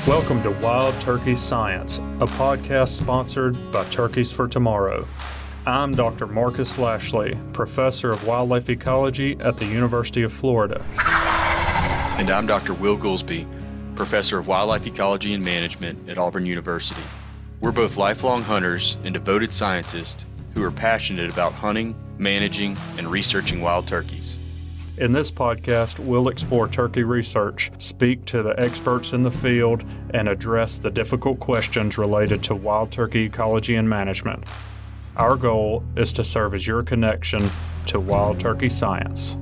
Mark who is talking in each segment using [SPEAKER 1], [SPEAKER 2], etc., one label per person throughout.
[SPEAKER 1] Welcome to Wild Turkey Science, a podcast sponsored by Turkeys for Tomorrow. I'm Dr. Marcus Lashley, Professor of Wildlife Ecology at the University of Florida.
[SPEAKER 2] And I'm Dr. Will Goolsby, Professor of Wildlife Ecology and Management at Auburn University. We're both lifelong hunters and devoted scientists who are passionate about hunting, managing, and researching wild turkeys.
[SPEAKER 1] In this podcast, we'll explore turkey research, speak to the experts in the field, and address the difficult questions related to wild turkey ecology and management. Our goal is to serve as your connection to wild turkey science.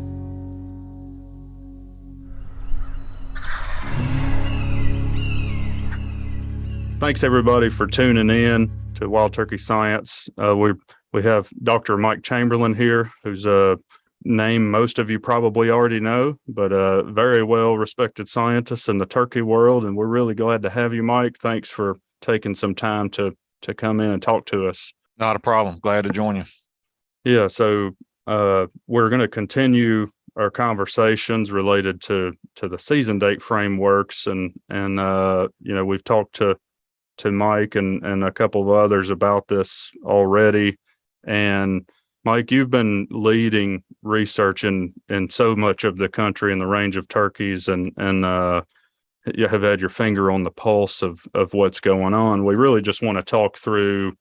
[SPEAKER 1] Thanks everybody for tuning in to Wild Turkey Science. We have Dr. Mike Chamberlain here, who's a name most of you probably already know, but a very well respected scientist in the turkey world. And we're really glad to have you, Mike. Thanks for taking some time to come in and talk to us.
[SPEAKER 3] Not a problem. Glad to join you.
[SPEAKER 1] Yeah. So we're going to continue our conversations related to the season date frameworks. And we've talked to Mike and a couple of others about this already. And Mike, you've been leading research in so much of the country and the range of turkeys, and you have had your finger on the pulse of what's going on. We really just want to talk through,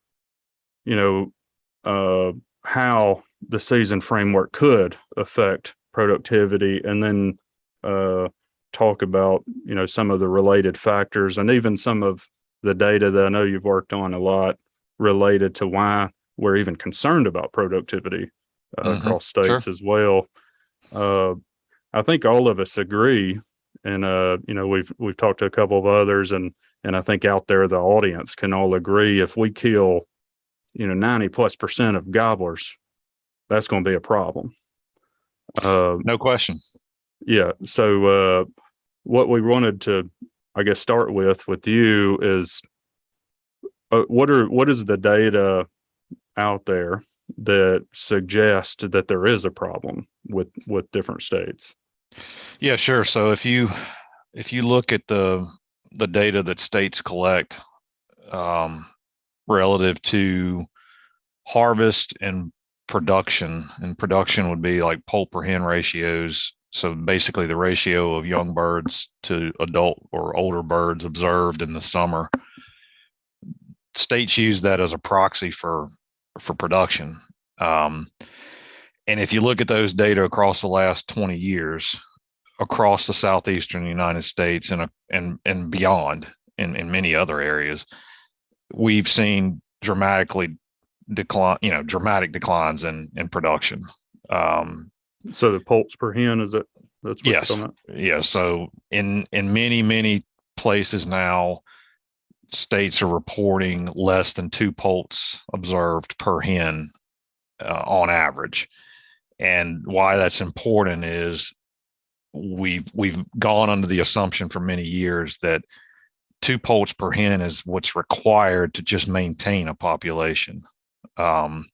[SPEAKER 1] how the season framework could affect productivity, and then talk about, some of the related factors and even some of the data that I know you've worked on a lot related to why we're even concerned about productivity across states
[SPEAKER 3] sure.
[SPEAKER 1] as well. I think all of us agree, and we've talked to a couple of others, and I think out there the audience can all agree, if we kill 90+% of gobblers, that's going to be a problem.
[SPEAKER 3] No question.
[SPEAKER 1] Yeah. So what we wanted to, I guess, start with you is what is the data out there that suggest that there is a problem with different states?
[SPEAKER 3] Yeah, sure. So if you look at the data that states collect relative to harvest and production would be like poult per hen ratios. So basically the ratio of young birds to adult or older birds observed in the summer. States use that as a proxy for production. And if you look at those data across the last 20 years, across the southeastern United States and beyond in many other areas, we've seen dramatic declines in production.
[SPEAKER 1] So the poults per hen, that's what
[SPEAKER 3] yes.
[SPEAKER 1] you're talking about?
[SPEAKER 3] Yeah. So in many places now, states are reporting less than 2 poults observed per hen on average. And why that's important is we've gone under the assumption for many years that 2 poults per hen is what's required to just maintain a population. And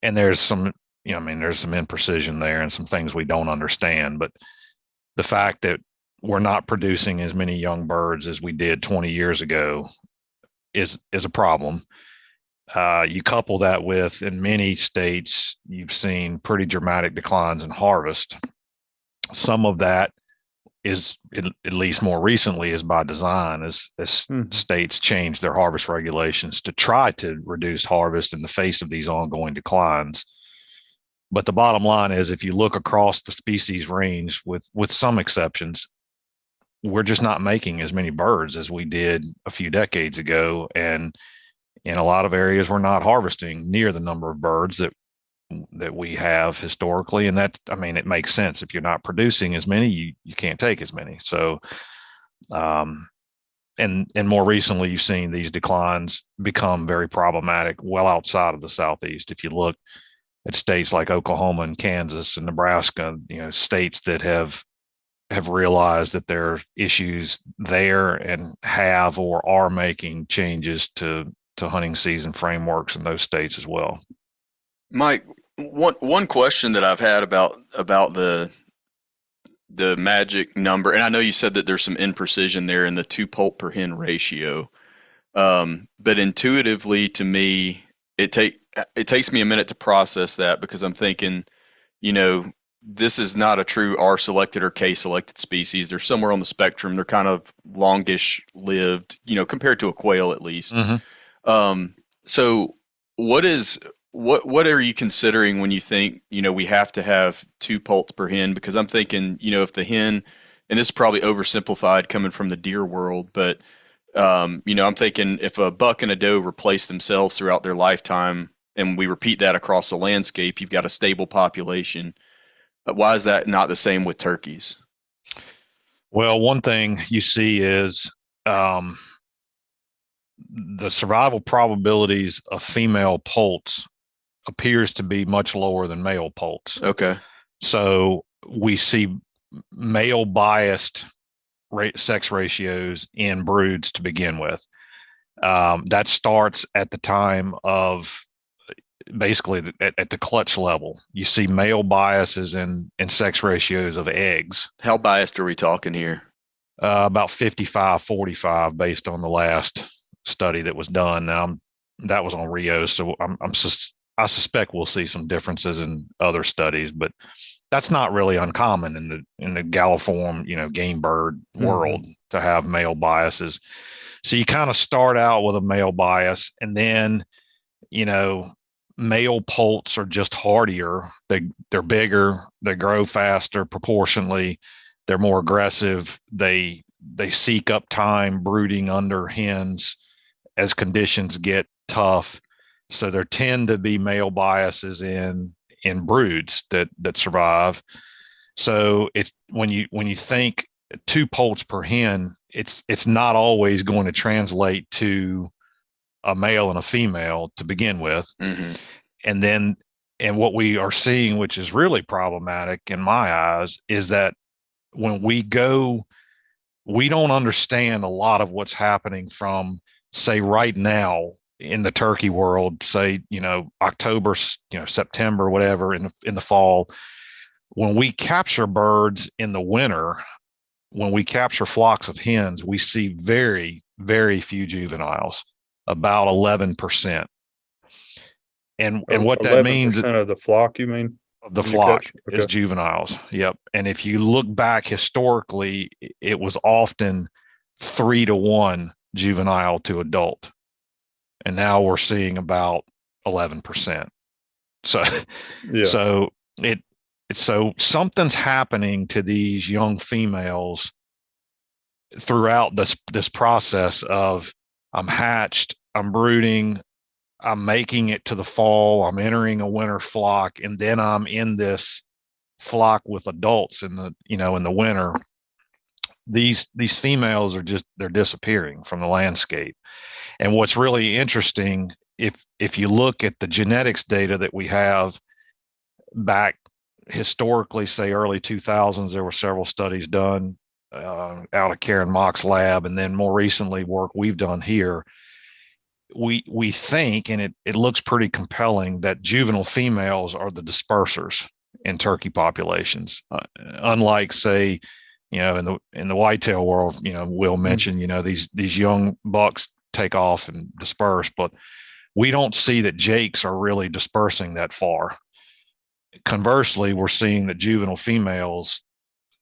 [SPEAKER 3] there's some, there's some imprecision there and some things we don't understand. But the fact that we're not producing as many young birds as we did 20 years ago is a problem. You couple that with, in many states, you've seen pretty dramatic declines in harvest. Some of that is, at least more recently, is by design, as states change their harvest regulations to try to reduce harvest in the face of these ongoing declines. But the bottom line is, if you look across the species range, with some exceptions, we're just not making as many birds as we did a few decades ago. And in a lot of areas, we're not harvesting near the number of birds that we have historically. And that, it makes sense. If you're not producing as many, you can't take as many. So, and more recently, you've seen these declines become very problematic well outside of the Southeast. If you look at states like Oklahoma and Kansas and Nebraska, states that have realized that there are issues there and have or are making changes to hunting season frameworks in those states as well.
[SPEAKER 2] Mike, one question that I've had about the magic number, and I know you said that there's some imprecision there in the 2 poult per hen ratio. But intuitively to me, it takes me a minute to process that because I'm thinking, you know, this is not a true R selected or K selected species. They're somewhere on the spectrum. They're kind of longish lived, you know, compared to a quail at least.
[SPEAKER 3] Mm-hmm.
[SPEAKER 2] So what are you considering when you think, you know, we have to have 2 poults per hen? Because I'm thinking, you know, if the hen, and this is probably oversimplified coming from the deer world, but you know, I'm thinking if a buck and a doe replace themselves throughout their lifetime, and we repeat that across the landscape, you've got a stable population. Why is that not the same with turkeys?
[SPEAKER 3] Well, one thing you see is um, the survival probabilities of female poults appears to be much lower than male poults.
[SPEAKER 2] Okay.
[SPEAKER 3] So we see male biased sex ratios in broods to begin with. That starts at the time of basically at the clutch level. You see male biases in sex ratios of eggs.
[SPEAKER 2] How biased are we talking here?
[SPEAKER 3] About 55-45 based on the last study that was done. Now, that was on Rio, so I suspect we'll see some differences in other studies, but that's not really uncommon in the galliform, you know, game bird world to have male biases. So you kind of start out with a male bias, and then, you know, male poults are just hardier. They're bigger, they grow faster proportionally, they're more aggressive. They seek up time brooding under hens as conditions get tough. So there tend to be male biases in broods that survive. So it's when you think 2 poults per hen, it's not always going to translate to a male and a female to begin with.
[SPEAKER 2] Mm-hmm.
[SPEAKER 3] And what we are seeing, which is really problematic in my eyes, is that when we don't understand a lot of what's happening from, say, right now in the turkey world, say, you know, October, you know, September, whatever, in the fall. When we capture birds in the winter, when we capture flocks of hens, we see very, very few juveniles, about 11%. And what that means,
[SPEAKER 1] 11% of the flock, you mean?
[SPEAKER 3] the
[SPEAKER 1] When you
[SPEAKER 3] flock
[SPEAKER 1] catch-
[SPEAKER 3] is
[SPEAKER 1] okay.
[SPEAKER 3] juveniles. Yep. And if you look back historically, it was often 3-to-1 juvenile to adult. And now we're seeing about 11%. So,
[SPEAKER 1] Yeah.
[SPEAKER 3] so something's happening to these young females throughout this process of I'm hatched, I'm brooding, I'm making it to the fall, I'm entering a winter flock, and then I'm in this flock with adults in the winter. These females are they're disappearing from the landscape. And what's really interesting, if you look at the genetics data that we have back historically, say early 2000s, there were several studies done out of Karen Mock's lab, and then more recently work we've done here. We think, and it looks pretty compelling, that juvenile females are the dispersers in turkey populations. Unlike, say, you know, in the whitetail world, you know, Will mentioned, you know, these young bucks take off and disperse, but we don't see that jakes are really dispersing that far. Conversely, we're seeing that juvenile females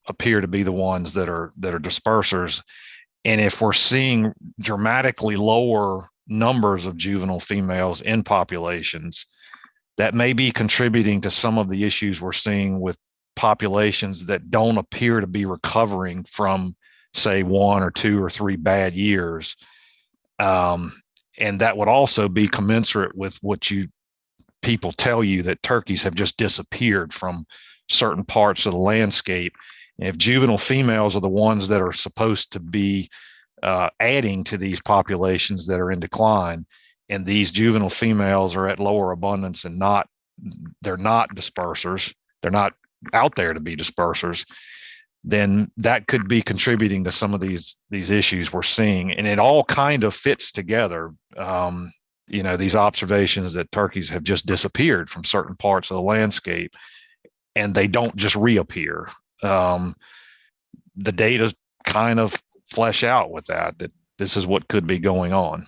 [SPEAKER 3] appear to be the ones that are dispersers. And if we're seeing dramatically lower numbers of juvenile females in populations, that may be contributing to some of the issues we're seeing with populations that don't appear to be recovering from, say, 1 or 2 or 3 bad years. And that would also be commensurate with what people tell you, that turkeys have just disappeared from certain parts of the landscape. And if juvenile females are the ones that are supposed to be adding to these populations that are in decline, and these juvenile females are at lower abundance and they're not dispersers, they're not out there to be dispersers, then that could be contributing to some of these issues we're seeing. And it all kind of fits together. You know, these observations that turkeys have just disappeared from certain parts of the landscape, and they don't just reappear. the data kind of flesh out with that this is what could be going on.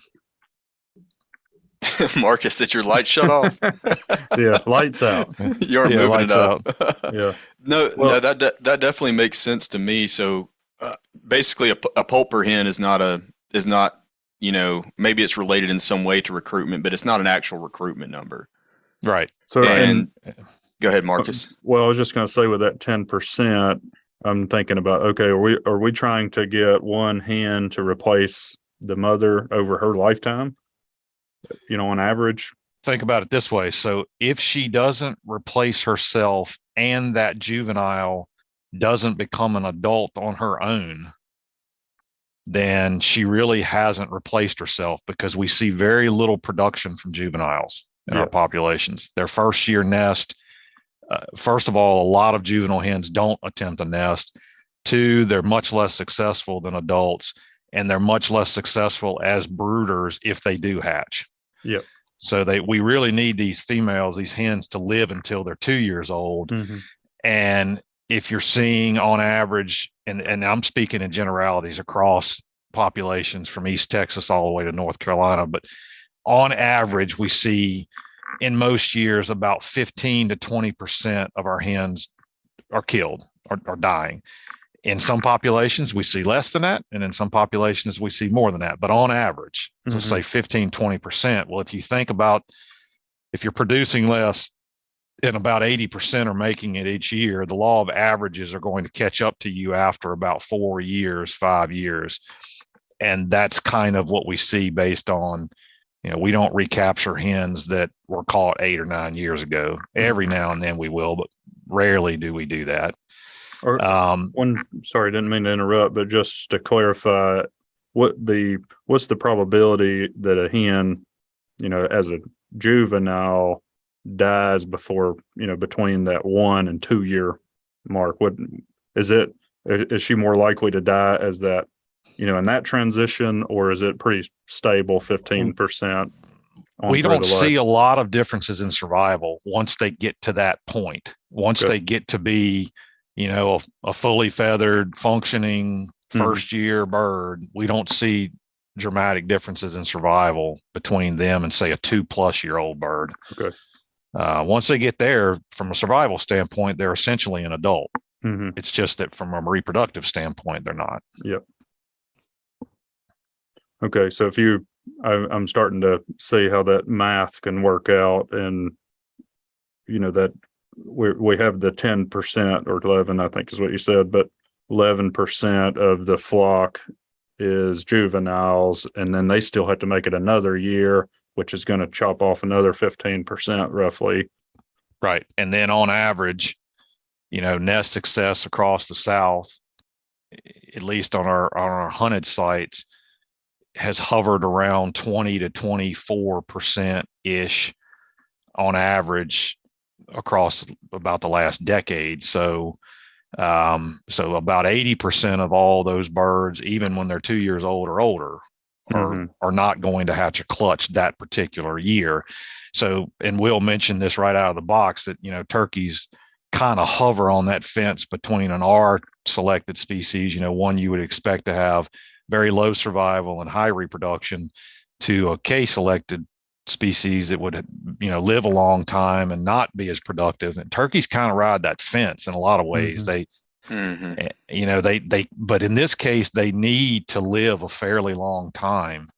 [SPEAKER 2] Marcus, did your light shut off?
[SPEAKER 1] Yeah, lights out.
[SPEAKER 2] You're
[SPEAKER 3] Yeah,
[SPEAKER 2] moving it
[SPEAKER 3] lights
[SPEAKER 2] up.
[SPEAKER 1] Yeah.
[SPEAKER 2] No,
[SPEAKER 1] Well,
[SPEAKER 2] that definitely makes sense to me. So basically, a poult per hen is not maybe it's related in some way to recruitment, but it's not an actual recruitment number.
[SPEAKER 3] Right.
[SPEAKER 1] so
[SPEAKER 2] And go ahead, Marcus.
[SPEAKER 1] well, I was just going to say with that 10%, I'm thinking about, okay, are we trying to get one hen to replace the mother over her lifetime? On average.
[SPEAKER 3] Think about it this way. So if she doesn't replace herself and that juvenile doesn't become an adult on her own, then she really hasn't replaced herself, because we see very little production from juveniles in our populations. Their first year nest, first of all, a lot of juvenile hens don't attempt a nest. Two, they're much less successful than adults, and they're much less successful as brooders if they do hatch.
[SPEAKER 1] Yep.
[SPEAKER 3] So we really need these females, these hens, to live until they're 2 years old.
[SPEAKER 1] Mm-hmm.
[SPEAKER 3] And if you're seeing on average, and I'm speaking in generalities across populations from East Texas all the way to North Carolina, but on average, we see in most years about 15 to 20% of our hens are killed or dying. In some populations, we see less than that. And in some populations, we see more than that. But on average, so say 15, 20%. Well, if you think about, if you're producing less and about 80% are making it each year, the law of averages are going to catch up to you after about 4 years, 5 years. And that's kind of what we see based on, we don't recapture hens that were caught 8 or 9 years ago. Every now and then we will, but rarely do we do that.
[SPEAKER 1] Or sorry, didn't mean to interrupt, but just to clarify, what's the probability that a hen, as a juvenile dies before, between that 1 and 2 year mark? What is it? Is she more likely to die as that, in that transition, or is it pretty stable 15%?
[SPEAKER 3] We don't see a lot of differences in survival once they get to that point. Once they get to be, a fully feathered, functioning first year bird, we don't see dramatic differences in survival between them and, say, a 2+ year old bird.
[SPEAKER 1] Okay.
[SPEAKER 3] Once they get there, from a survival standpoint, they're essentially an adult.
[SPEAKER 1] Mm-hmm.
[SPEAKER 3] It's just that from a reproductive standpoint, they're not.
[SPEAKER 1] Yep. Okay. So I'm starting to see how that math can work out, and, that we have the 10% or 11, I think is what you said, but 11% of the flock is juveniles, and then they still have to make it another year, which is going to chop off another 15% roughly.
[SPEAKER 3] Right. And then on average, nest success across the South, at least on our hunted sites, has hovered around 20 to 24% ish on average across about the last decade. So about 80% of all those birds, even when they're 2 years old or older, are not going to hatch a clutch that particular year. So, and Will mentioned this right out of the box, that, turkeys kind of hover on that fence between an R selected species, one you would expect to have very low survival and high reproduction, to a K selected species that would, live a long time and not be as productive. And turkeys kind of ride that fence in a lot of ways. But in this case, they need to live a fairly long time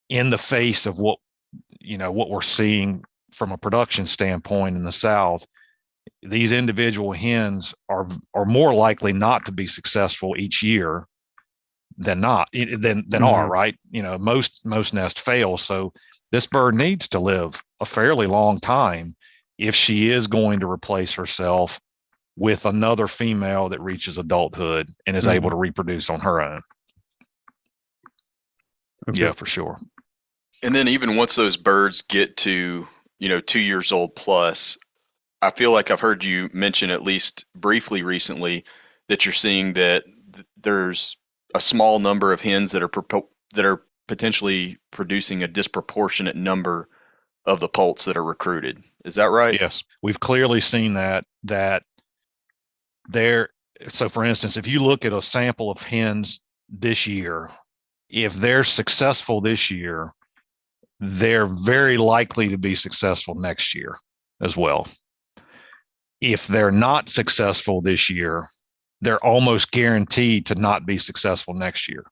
[SPEAKER 3] in the face of what we're seeing from a production standpoint in the South. These individual hens are more likely not to be successful each year than are, right? Most nests fail. So this bird needs to live a fairly long time if she is going to replace herself with another female that reaches adulthood and is able to reproduce on her own. Okay. Yeah, for sure.
[SPEAKER 2] And then even once those birds get to, 2 years old plus, I feel like I've heard you mention, at least briefly recently, that you're seeing that there's a small number of hens that are potentially producing a disproportionate number of the poults that are recruited. Is that right?
[SPEAKER 3] Yes, we've clearly seen that there So for instance, if you look at a sample of hens this year, if they're successful this year, they're very likely to be successful next year as well. If they're not successful this year, they're almost guaranteed to not be successful next year.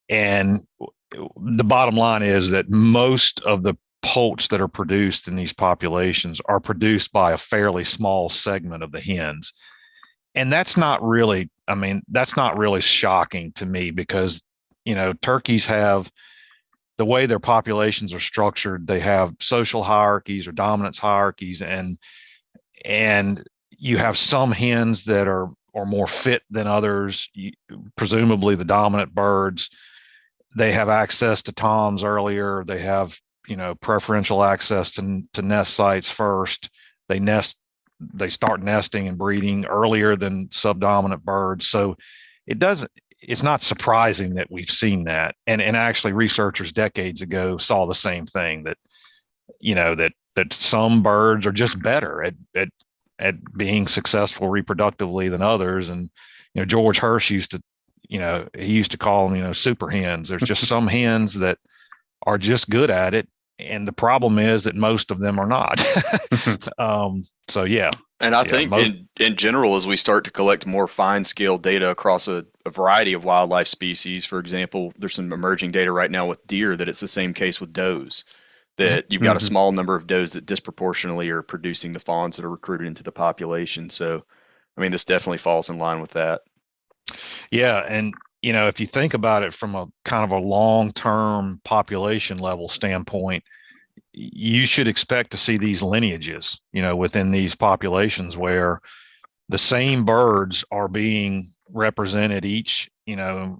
[SPEAKER 3] And the bottom line is that most of the poults that are produced in these populations are produced by a fairly small segment of the hens. And that's not really, I mean, that's not really shocking to me because, turkeys have the way their populations are structured, they have social hierarchies or dominance hierarchies, and you have some hens that are more fit than others. Presumably the dominant birds, they have access to toms earlier. They have, preferential access to nest sites first. They start nesting and breeding earlier than subdominant birds. So it's not surprising that we've seen that. And actually researchers decades ago saw the same thing, that, that some birds are just better at being successful reproductively than others. And, George Hirsch used to call them, super hens. There's just some hens that are just good at it. And the problem is that most of them are not. So yeah.
[SPEAKER 2] And I think in general, as we start to collect more fine scale data across a variety of wildlife species, for example, there's some emerging data right now with deer that it's the same case with does, that you've got a small number of does that disproportionately are producing the fawns that are recruited into the population. So, I mean, this definitely falls in line with that.
[SPEAKER 3] Yeah. And, if you think about it from a kind of a long-term population level standpoint, you should expect to see these lineages, within these populations where the same birds are being represented each, in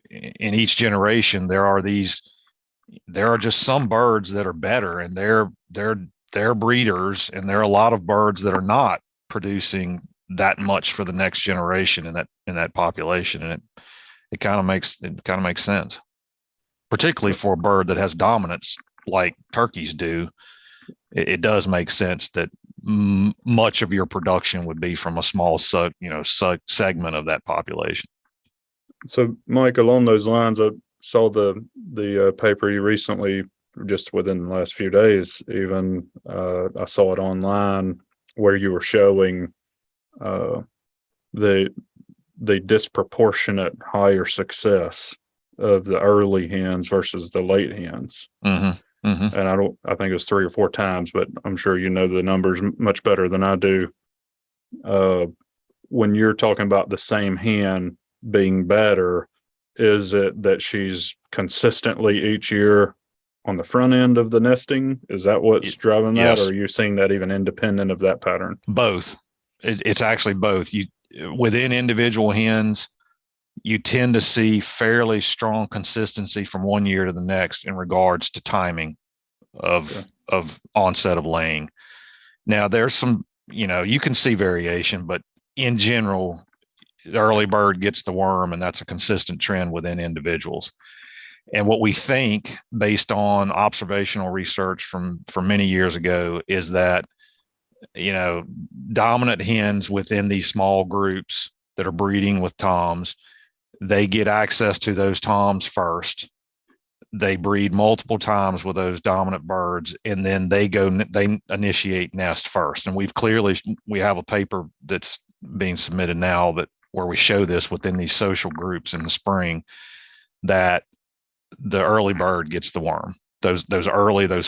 [SPEAKER 3] each generation. There are just some birds that are better, and they're breeders, and there are a lot of birds that are not producing that much for the next generation in that population. And it kind of makes sense, particularly for a bird that has dominance like turkeys do. It does make sense that much of your production would be from a small segment of that population.
[SPEAKER 1] So, Mike, along those lines, I saw the paper you recently, just within the last few days, even I saw it online where you were showing the disproportionate higher success of the early hens versus the late hens.
[SPEAKER 3] Mm-hmm. Mm-hmm.
[SPEAKER 1] And I think it was 3 or 4 times, but I'm sure you know the numbers much better than I do. When you're talking about the same hen being better, is it that she's consistently each year on the front end of the nesting? Is that what's driving that?
[SPEAKER 3] Yes.
[SPEAKER 1] Or are you seeing that even independent of that pattern?
[SPEAKER 3] Both. It's actually both. Within individual hens, you tend to see fairly strong consistency from one year to the next in regards to timing of onset of laying. Now there's some, you can see variation, but in general, the early bird gets the worm, and that's a consistent trend within individuals. And what we think, based on observational research from many years ago, is that, dominant hens within these small groups that are breeding with toms, they get access to those toms first. They breed multiple times with those dominant birds, and then they initiate nest first. And we have a paper that's being submitted now where we show this within these social groups in the spring, that the early bird gets the worm. Those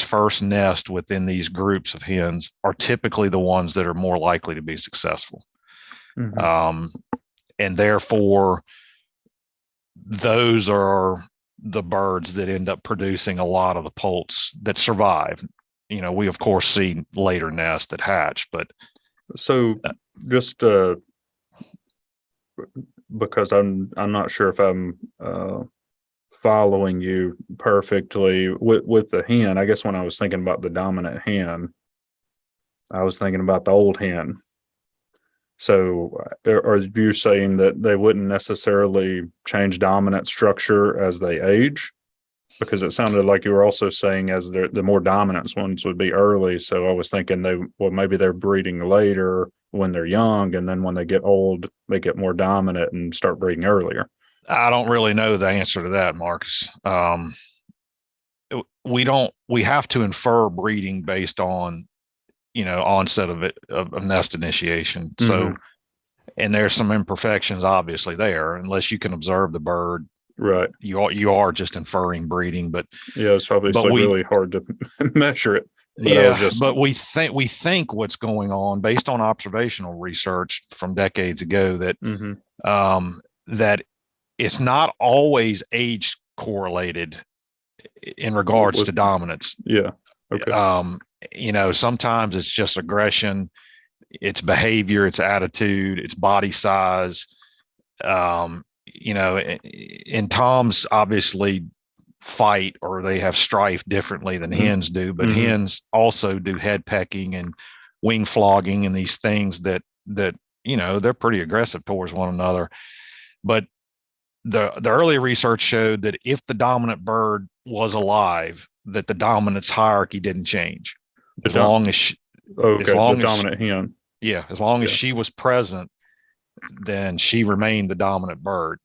[SPEAKER 3] first nest within these groups of hens are typically the ones that are more likely to be successful. Mm-hmm. And therefore, those are the birds that end up producing a lot of the poults that survive. We of course see later nests that hatch, but
[SPEAKER 1] so just because I'm not sure if I'm following you perfectly with the hen. I guess when I was thinking about the dominant hen, I was thinking about the old hen. So are you saying that they wouldn't necessarily change dominant structure as they age? Because it sounded like you were also saying as the more dominant ones would be early. So I was thinking maybe they're breeding later when they're young, and then when they get old, they get more dominant and start breeding earlier?
[SPEAKER 3] I don't really know the answer to that, Marcus. We have to infer breeding based on, onset of nest initiation. So, and there's some imperfections obviously there, unless you can observe the bird.
[SPEAKER 1] Right.
[SPEAKER 3] You are just inferring breeding, but
[SPEAKER 1] yeah, it's obviously really hard to measure it. But
[SPEAKER 3] but we think what's going on based on observational research from decades ago that that it's not always age correlated in regards to dominance.
[SPEAKER 1] Yeah. Okay.
[SPEAKER 3] Sometimes it's just aggression, it's behavior, it's attitude, it's body size. And toms obviously fight, or they have strife differently than hens do, but hens also do head pecking and wing flogging and these things that they're pretty aggressive towards one another. But the early research showed that if the dominant bird was alive, that the dominance hierarchy didn't change as long as she,
[SPEAKER 1] the dominant hen.
[SPEAKER 3] Yeah, as long as she was present, then she remained the dominant bird.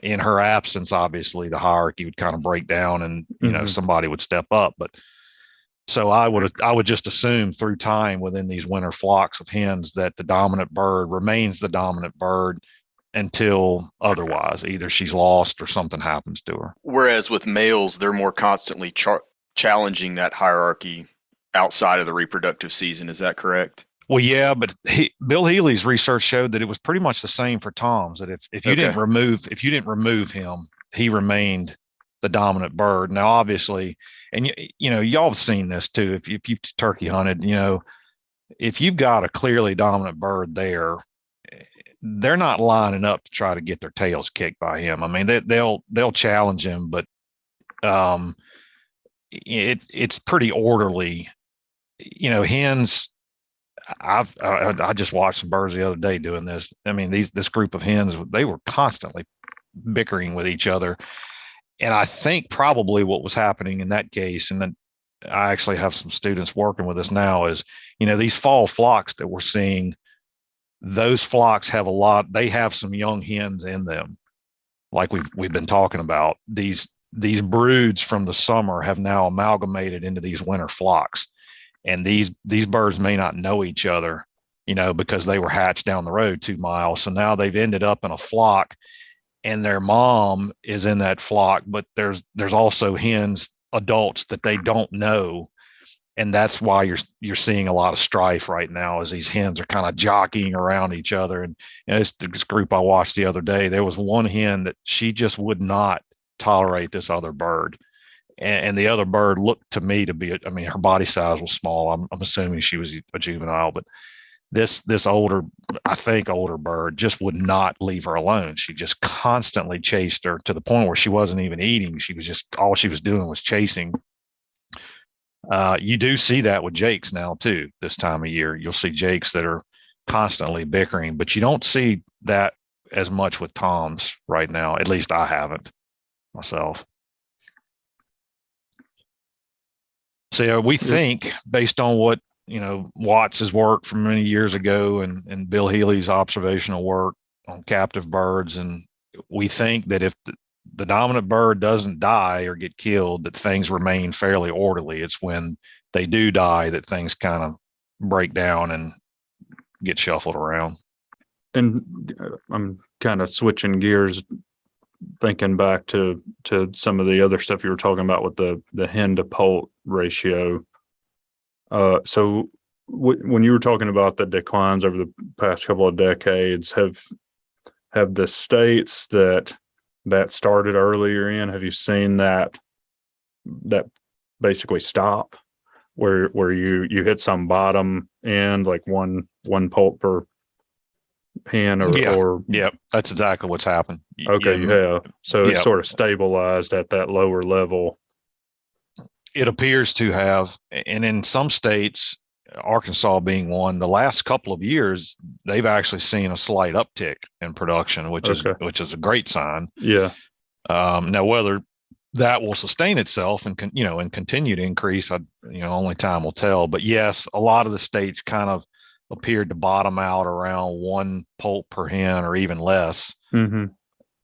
[SPEAKER 3] In her absence, obviously, the hierarchy would kind of break down, and somebody would step up. But so I would just assume through time within these winter flocks of hens that the dominant bird remains the dominant bird until otherwise, either she's lost or something happens to her.
[SPEAKER 2] Whereas with males, they're more constantly challenging that hierarchy outside of the reproductive season. Is that correct?
[SPEAKER 3] Well, yeah, but Bill Healy's research showed that it was pretty much the same for toms. That if you didn't remove him, he remained the dominant bird. Now, obviously, and y'all have seen this too. If you've turkey hunted, if you've got a clearly dominant bird there, they're not lining up to try to get their tails kicked by him. I mean, they'll challenge him, but it's pretty orderly. Hens. I just watched some birds the other day doing this. I mean, this group of hens, they were constantly bickering with each other. And I think probably what was happening in that case, and then I actually have some students working with us now, is, these fall flocks that we're seeing, those flocks they have some young hens in them. Like we've been talking about, these broods from the summer have now amalgamated into these winter flocks. And these birds may not know each other, because they were hatched down the road 2 miles. So now they've ended up in a flock, and their mom is in that flock, but there's also hens, adults that they don't know. And that's why you're seeing a lot of strife right now, as these hens are kind of jockeying around each other. And this group I watched the other day, there was one hen that she just would not tolerate this other bird. And the other bird looked to me to be, her body size was small. I'm assuming she was a juvenile, but this older bird just would not leave her alone. She just constantly chased her to the point where she wasn't even eating. All she was doing was chasing. You do see that with jakes now too. This time of year, you'll see jakes that are constantly bickering, but you don't see that as much with toms right now. At least I haven't myself. So we think, based on what Watts's work from many years ago and Bill Healy's observational work on captive birds, and we think that if the dominant bird doesn't die or get killed, that things remain fairly orderly. It's when they do die that things kind of break down and get shuffled around.
[SPEAKER 1] And I'm kind of switching gears, thinking back to some of the other stuff you were talking about with the hen to poult ratio. So when you were talking about the declines over the past couple of decades, have the states that started earlier in, have you seen that basically stop, where you hit some bottom end, like one poult per hen, or
[SPEAKER 3] yeah, that's exactly what's happened.
[SPEAKER 1] Okay, you have. So it's sort of stabilized at that lower level.
[SPEAKER 3] It appears to have. And in some states, Arkansas being one, the last couple of years, they've actually seen a slight uptick in production, which is a great sign.
[SPEAKER 1] Yeah.
[SPEAKER 3] Now, whether that will sustain itself and continue to increase, only time will tell. But yes, a lot of the states kind of appeared to bottom out around 1 poult per hen or even less.
[SPEAKER 1] Mm-hmm.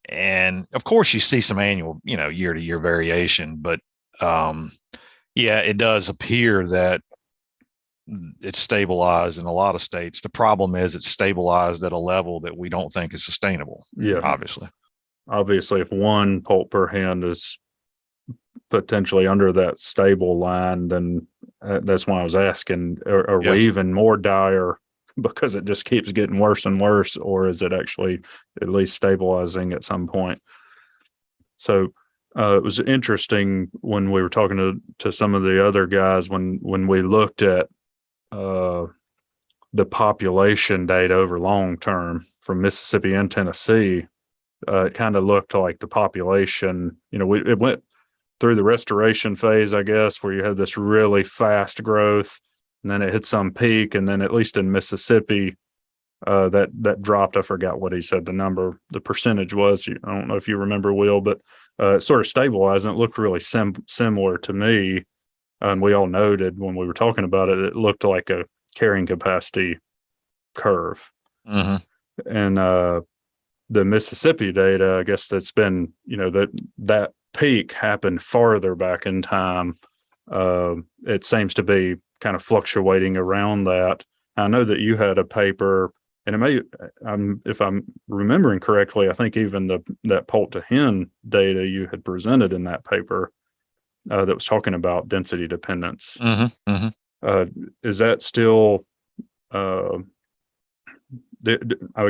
[SPEAKER 3] And of course, you see some annual, year to year variation, but yeah, it does appear that it's stabilized in a lot of states. The problem is it's stabilized at a level that we don't think is sustainable.
[SPEAKER 1] Yeah.
[SPEAKER 3] Obviously,
[SPEAKER 1] if 1 poult per hen is potentially under that stable line, then that's why I was asking, are we even more dire because it just keeps getting worse and worse, or is it actually at least stabilizing at some point? So it was interesting when we were talking to some of the other guys when we looked at the population data over long term from Mississippi and Tennessee. It kind of looked like the population, it went through the restoration phase, I guess, where you had this really fast growth, and then it hit some peak, and then at least in Mississippi, that dropped. I forgot what he said the percentage was. I don't know if you remember, Will, but it sort of stabilized, and it looked really similar to me. And we all noted when we were talking about it, it looked like a carrying capacity curve.
[SPEAKER 3] Mm-hmm.
[SPEAKER 1] And the Mississippi data, I guess that's been, that peak happened farther back in time. It seems to be kind of fluctuating around that. I know that you had a paper, and it may, if I'm remembering correctly, I think even that poult to hen data you had presented in that paper that was talking about density dependence.
[SPEAKER 3] Mm-hmm. Mm-hmm.
[SPEAKER 1] Is that still, I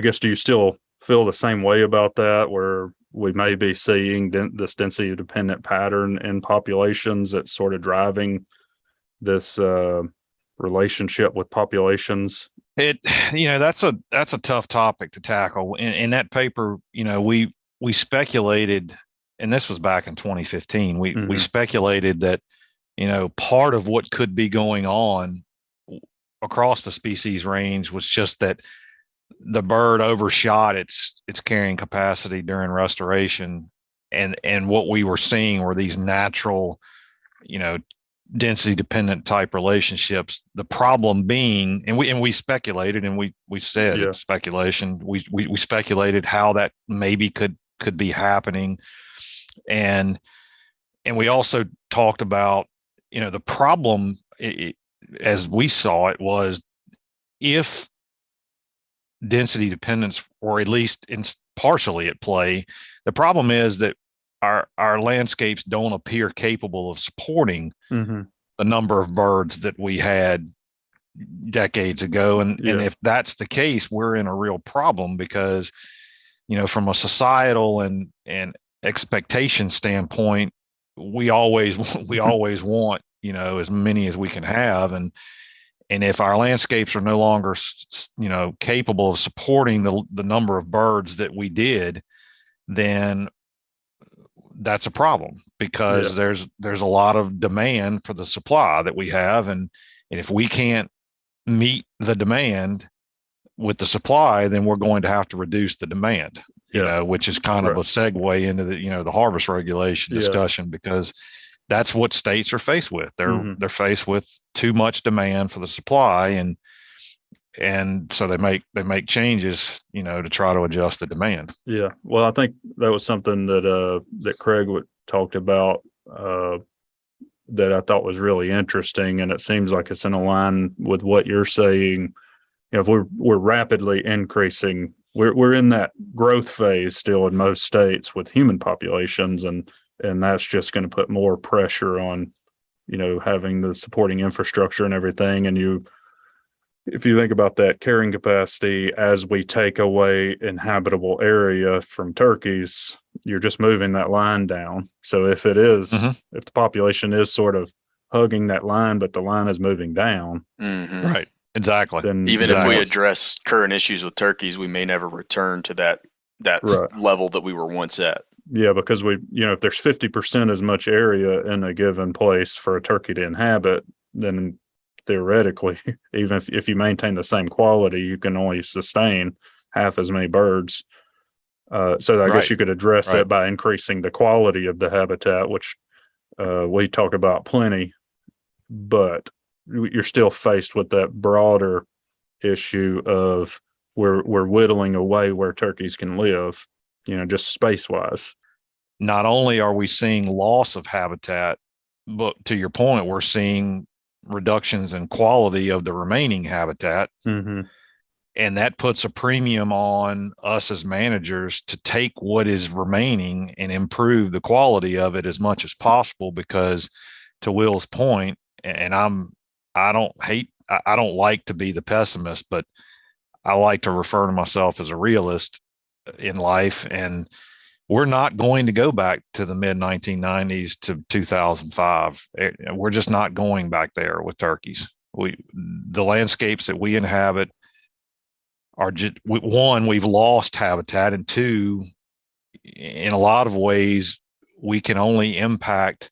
[SPEAKER 1] guess, do you still feel the same way about that, where we may be seeing this density dependent pattern in populations that's sort of driving this relationship with populations?
[SPEAKER 3] That's a tough topic to tackle. In that paper, we speculated, and this was back in 2015. We speculated that, part of what could be going on across the species range was just that the bird overshot its carrying capacity during restoration, and what we were seeing were these natural, density dependent type relationships. The problem being, and we speculated, and we said it's speculation. We speculated how that maybe could be happening, and we also talked about, the problem, as we saw it, was if density dependence, or at least partially at play, the problem is that our landscapes don't appear capable of supporting the number of birds that we had decades ago. And if that's the case, we're in a real problem, because, from a societal and expectation standpoint, we always want, as many as we can have. And if our landscapes are no longer, capable of supporting the number of birds that we did, then that's a problem, because there's a lot of demand for the supply that we have. And if we can't meet the demand with the supply, then we're going to have to reduce the demand, which is kind of a segue into the harvest regulation discussion, because that's what states are faced with. They're faced with too much demand for the supply, and so they make changes, to try to adjust the demand.
[SPEAKER 1] Yeah. Well, I think that was something that Craig talked about that I thought was really interesting, and it seems like it's in line with what you're saying. If we're rapidly increasing, we're in that growth phase still in most states with human populations, and that's just going to put more pressure on, having the supporting infrastructure and everything. And if you think about that carrying capacity, as we take away inhabitable area from turkeys, you're just moving that line down. So if the population is sort of hugging that line, but the line is moving down,
[SPEAKER 3] right? Exactly.
[SPEAKER 2] Then even if we address current issues with turkeys, we may never return to that level that we were once at.
[SPEAKER 1] Yeah, because if there's 50% as much area in a given place for a turkey to inhabit, then theoretically, even if you maintain the same quality, you can only sustain half as many birds. So I guess you could address that by increasing the quality of the habitat, which we talk about plenty, but you're still faced with that broader issue of we're whittling away where turkeys can live, just space wise.
[SPEAKER 3] Not only are we seeing loss of habitat, but to your point, we're seeing reductions in quality of the remaining habitat.
[SPEAKER 1] Mm-hmm.
[SPEAKER 3] And that puts a premium on us as managers to take what is remaining and improve the quality of it as much as possible, because to Will's point, and I don't like to be the pessimist, but I like to refer to myself as a realist in life. And we're not going to go back to the mid 1990s to 2005. We're just not going back there with turkeys. The landscapes that we inhabit are just, one, we've lost habitat, and two, in a lot of ways, we can only impact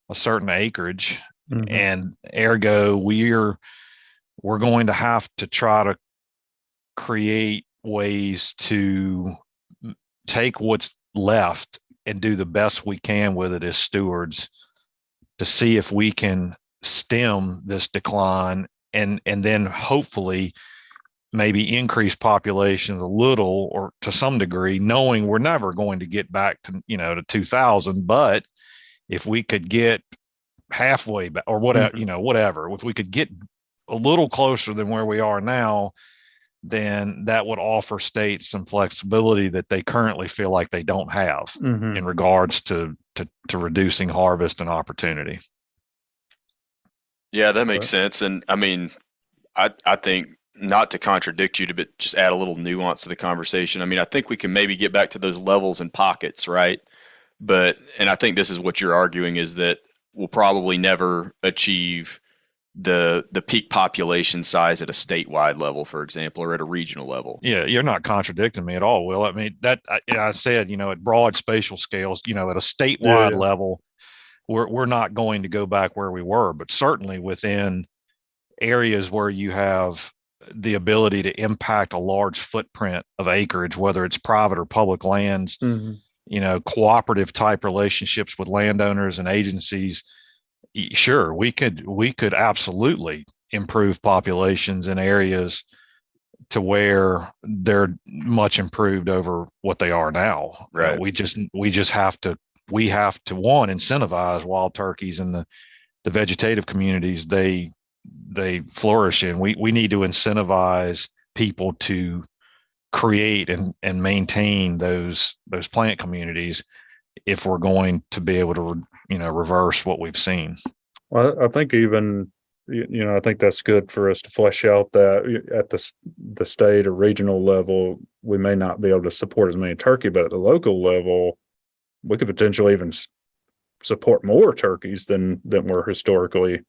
[SPEAKER 3] a certain acreage,
[SPEAKER 1] Mm-hmm.
[SPEAKER 3] and ergo we're going to have to try to create ways to take what's left and do the best we can with it as stewards to see if we can stem this decline, and then hopefully maybe increase populations a little or to some degree, knowing we're never going to get back to, to 2000. But if we could get halfway back or whatever,
[SPEAKER 1] Mm-hmm.
[SPEAKER 3] Whatever, if we could get a little closer than where we are now, then that would offer states some flexibility that they currently feel like they don't have
[SPEAKER 1] Mm-hmm.
[SPEAKER 3] in regards to reducing harvest and opportunity.
[SPEAKER 2] Yeah, that makes sense. And I mean, I think, not to contradict you, but just add a little nuance to the conversation. I mean, I think we can maybe get back to those levels and pockets, right? And I think this is what you're arguing, is that we'll probably never achieve the peak population size at a statewide level, for example, or at a regional level.
[SPEAKER 3] Yeah, you're not contradicting me at all, Will. I mean, I said, at broad spatial scales, at a statewide level, we're not going to go back where we were, but certainly within areas where you have the ability to impact a large footprint of acreage, whether it's private or public lands,
[SPEAKER 1] Mm-hmm.
[SPEAKER 3] Cooperative type relationships with landowners and agencies. Sure, we could absolutely improve populations in areas to where they're much improved over what they are now.
[SPEAKER 2] Right.
[SPEAKER 3] We just have to one, incentivize wild turkeys in the vegetative communities they flourish in. We need to incentivize people to create and maintain those plant communities if we're going to be able to reverse what we've seen.
[SPEAKER 1] Well, I think even, I think that's good for us to flesh out that at the state or regional level, we may not be able to support as many turkey, but at the local level, we could potentially even support more turkeys than were historically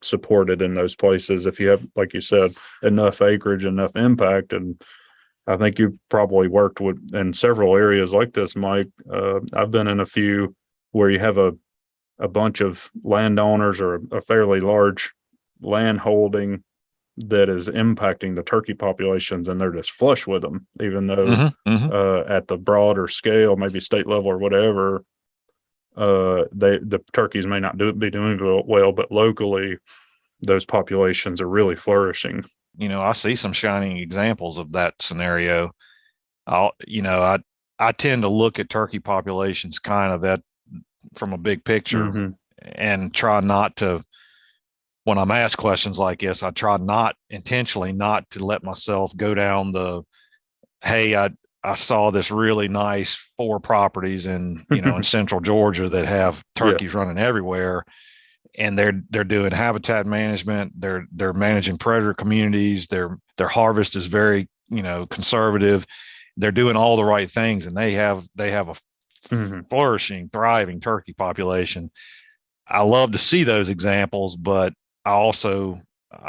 [SPEAKER 1] supported in those places. If you have, like you said, enough acreage, enough impact. And I think you've probably worked in several areas like this, Mike. I've been in a few where you have a bunch of landowners or a fairly large land holding that is impacting the turkey populations, and they're just flush with them, even though at the broader scale, maybe state level or whatever, the turkeys may not be doing well, but locally those populations are really flourishing.
[SPEAKER 3] I see some shining examples of that scenario. I tend to look at turkey populations kind of from a big picture, and try not to, when I'm asked questions like this, I try not intentionally not to let myself go down hey, I saw this really nice 4 properties in central Georgia that have turkeys running everywhere, and they're doing habitat management, they're managing predator communities, their harvest is very conservative, they're doing all the right things, and they have a flourishing, thriving turkey population. I love to see those examples, but I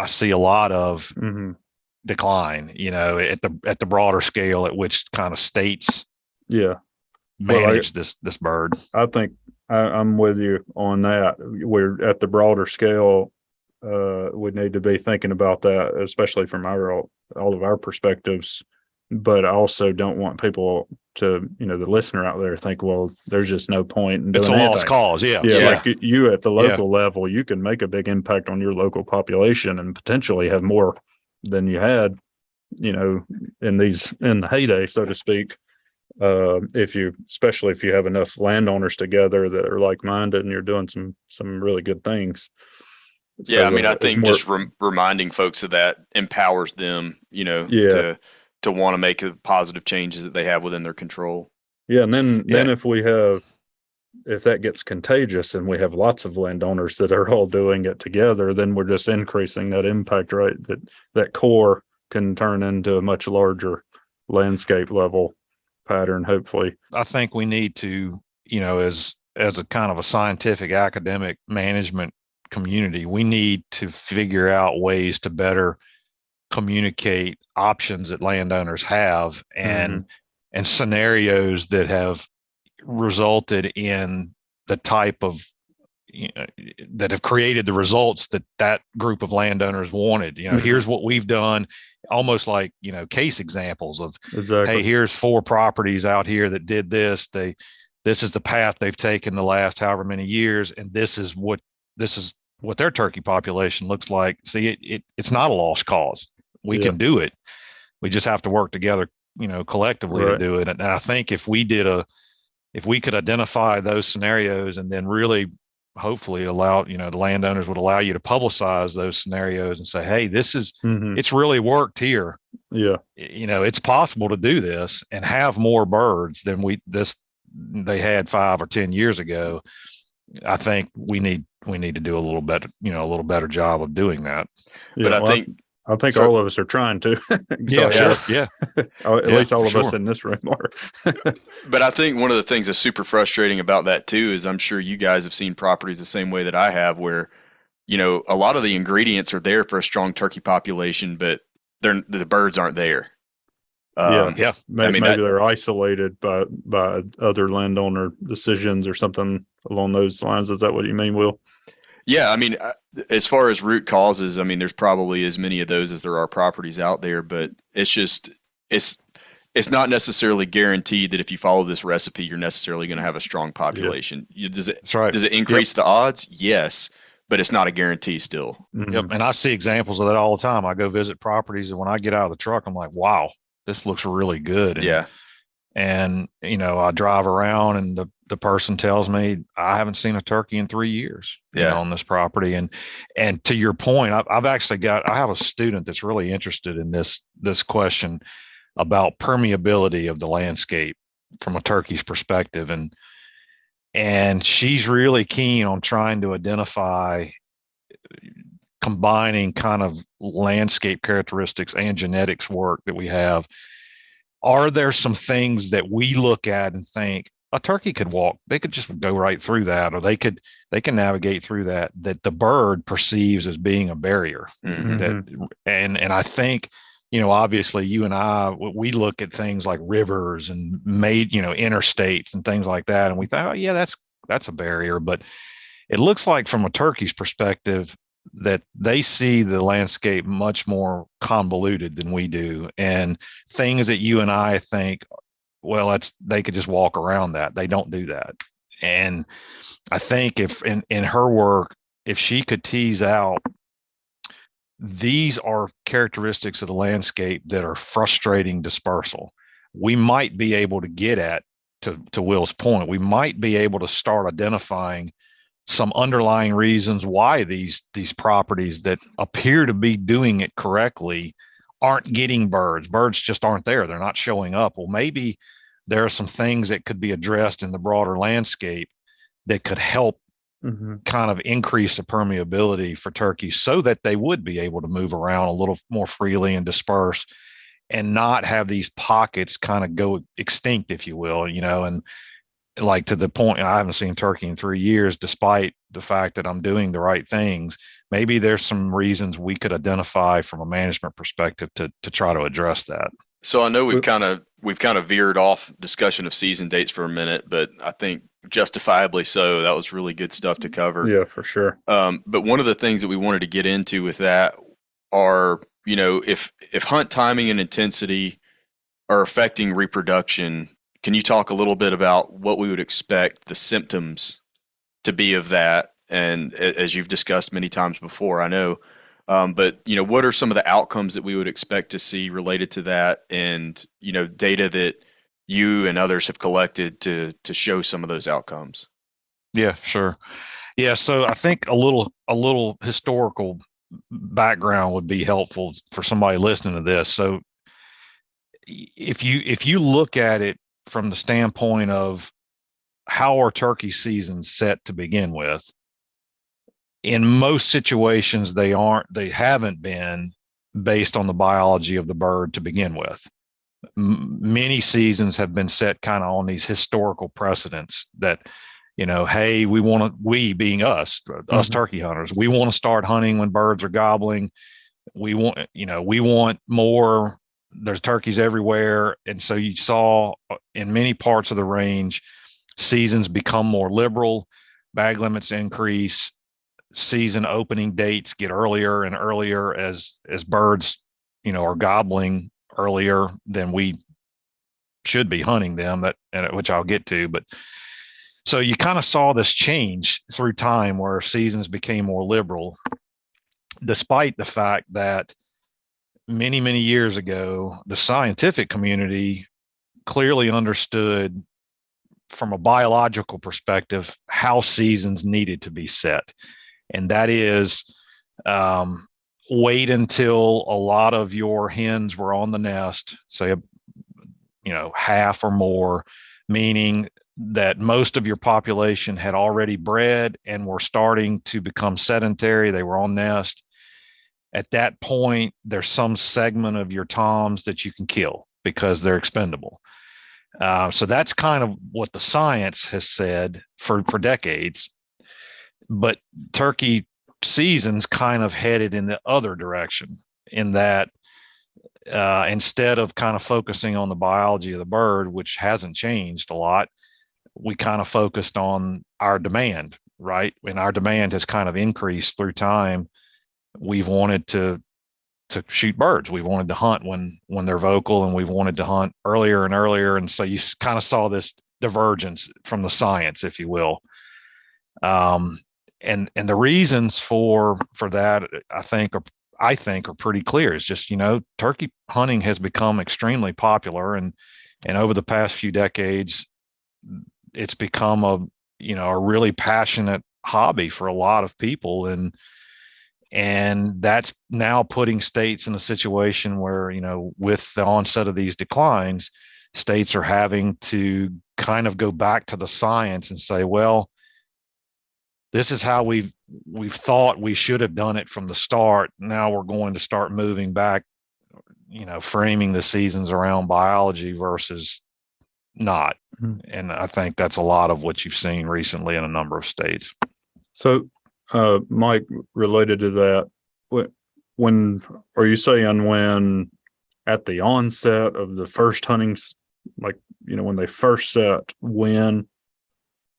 [SPEAKER 3] see a lot of decline, at the broader scale at which kind of states manage this bird.
[SPEAKER 1] I think I'm with you on that. We're at the broader scale. We need to be thinking about that, especially from all of our perspectives. But I also don't want people to, the listener out there, think, well, there's just no point in doing anything.
[SPEAKER 3] It's a lost cause. Yeah.
[SPEAKER 1] Like you at the local level, you can make a big impact on your local population and potentially have more than you had, you know, in the heyday, so to speak. Especially if you have enough landowners together that are like-minded and you're doing some really good things.
[SPEAKER 2] Yeah, I mean, I
[SPEAKER 1] it's
[SPEAKER 2] think
[SPEAKER 1] more,
[SPEAKER 2] just reminding folks of that empowers them, you know,
[SPEAKER 1] yeah,
[SPEAKER 2] to want to make the positive changes that they have within their control.
[SPEAKER 1] yeah. And then
[SPEAKER 3] Yeah.
[SPEAKER 1] if that gets contagious and we have lots of landowners that are all doing it together, then we're just increasing that impact, right? That core can turn into a much larger landscape level pattern, hopefully.
[SPEAKER 3] I think we need to, you know, as a kind of a scientific academic management community, we need to figure out ways to better communicate options that landowners have and scenarios that have resulted in the type of, you know, that have created the results that group of landowners wanted. You know, here's what we've done, almost like, you know, case examples of,
[SPEAKER 1] Exactly.
[SPEAKER 3] hey, here's 4 properties out here that did this. This is the path they've taken the last however many years, and this is what their turkey population looks like. See, it's not a lost cause. We can do it. We just have to work together, you know, collectively to do it. And I think if we could identify those scenarios and then really hopefully allow, you know, the landowners would allow you to publicize those scenarios and say, hey, this is, it's really worked here.
[SPEAKER 1] Yeah.
[SPEAKER 3] You know, it's possible to do this and have more birds than they had 5 or 10 years ago. I think we need to do a little better job of doing that.
[SPEAKER 1] Yeah,
[SPEAKER 2] but
[SPEAKER 1] I think all of us are trying to.
[SPEAKER 3] Sure. Yeah.
[SPEAKER 1] At least all of us in this room are.
[SPEAKER 2] But I think one of the things that's super frustrating about that too is I'm sure you guys have seen properties the same way that I have, where, you know, a lot of the ingredients are there for a strong turkey population, but the birds aren't there.
[SPEAKER 1] Maybe they're isolated by other landowner decisions or something along those lines. Is that what you mean, Will?
[SPEAKER 2] Yeah, I mean, as far as root causes, I mean, there's probably as many of those as there are properties out there, but it's not necessarily guaranteed that if you follow this recipe, you're necessarily going to have a strong population. Does it increase the odds? Yes, but it's not a guarantee still.
[SPEAKER 3] Yep. And I see examples of that all the time. I go visit properties, and when I get out of the truck, I'm like, wow, this looks really good. And you know, I drive around and the person tells me I haven't seen a turkey in 3 years on this property. And to your point, I have a student that's really interested in this question about permeability of the landscape from a turkey's perspective. And she's really keen on trying to identify combining kind of landscape characteristics and genetics work that we have. Are there some things that we look at and think a turkey could walk, they could just go right through that, or they can navigate through that the bird perceives as being a barrier? And I think, you know, obviously you and I, we look at things like rivers and interstates and things like that, and we thought, oh yeah, that's a barrier. But it looks like from a turkey's perspective that they see the landscape much more convoluted than we do, and things that you and I think, well, they could just walk around that. They don't do that. And I think if in her work, if she could tease out, these are characteristics of the landscape that are frustrating dispersal, we might be able to get at, to Will's point, we might be able to start identifying some underlying reasons why these properties that appear to be doing it correctly aren't getting birds. Birds just aren't there. They're not showing up. Well, maybe there are some things that could be addressed in the broader landscape that could help kind of increase the permeability for turkeys so that they would be able to move around a little more freely and disperse and not have these pockets kind of go extinct, if you will, you know. And like, to the point, I haven't seen turkey in 3 years, despite the fact that I'm doing the right things. Maybe there's some reasons we could identify from a management perspective to try to address that.
[SPEAKER 2] So I know we've kind of veered off discussion of season dates for a minute, but I think justifiably so. That was really good stuff to cover.
[SPEAKER 1] Yeah, for sure.
[SPEAKER 2] But one of the things that we wanted to get into with that are, you know, if hunt timing and intensity are affecting reproduction, can you talk a little bit about what we would expect the symptoms to be of that? And as you've discussed many times before, I know But what are some of the outcomes that we would expect to see related to that, and data that you and others have collected to show some of those outcomes?
[SPEAKER 3] Yeah, sure. Yeah, so I think a little historical background would be helpful for somebody listening to this. So if you look at it from the standpoint of how are turkey seasons set to begin with, in most situations they haven't been based on the biology of the bird to begin with. Many seasons have been set kind of on these historical precedents that, hey, we being us turkey hunters, we want to start hunting when birds are gobbling. We want more. There's turkeys everywhere. And so you saw in many parts of the range, seasons become more liberal, bag limits increase, season opening dates get earlier and earlier as birds, are gobbling earlier than we should be hunting them, which I'll get to. But so you kind of saw this change through time where seasons became more liberal, despite the fact that many, many years ago, the scientific community clearly understood from a biological perspective how seasons needed to be set. And that is, wait until a lot of your hens were on the nest, say, half or more, meaning that most of your population had already bred and were starting to become sedentary. They were on nest. At that point, there's some segment of your toms that you can kill because they're expendable. So that's kind of what the science has said for decades. But turkey seasons kind of headed in the other direction, in that instead of kind of focusing on the biology of the bird, which hasn't changed a lot, we kind of focused on our demand, right? And our demand has kind of increased through time. We've wanted to shoot birds. We wanted to hunt when they're vocal, and we've wanted to hunt earlier and earlier. And so you kind of saw this divergence from the science, if you will. And the reasons for that, I think are pretty clear. It's just, turkey hunting has become extremely popular, and over the past few decades, it's become a really passionate hobby for a lot of people, and that's now putting states in a situation where, with the onset of these declines, states are having to kind of go back to the science and say, well, this is how we've thought we should have done it from the start. Now we're going to start moving back, framing the seasons around biology versus not. Mm-hmm. And I think that's a lot of what you've seen recently in a number of states.
[SPEAKER 1] So, Mike, related to that, when are you saying when at the onset of the first huntings, like, when they first set, when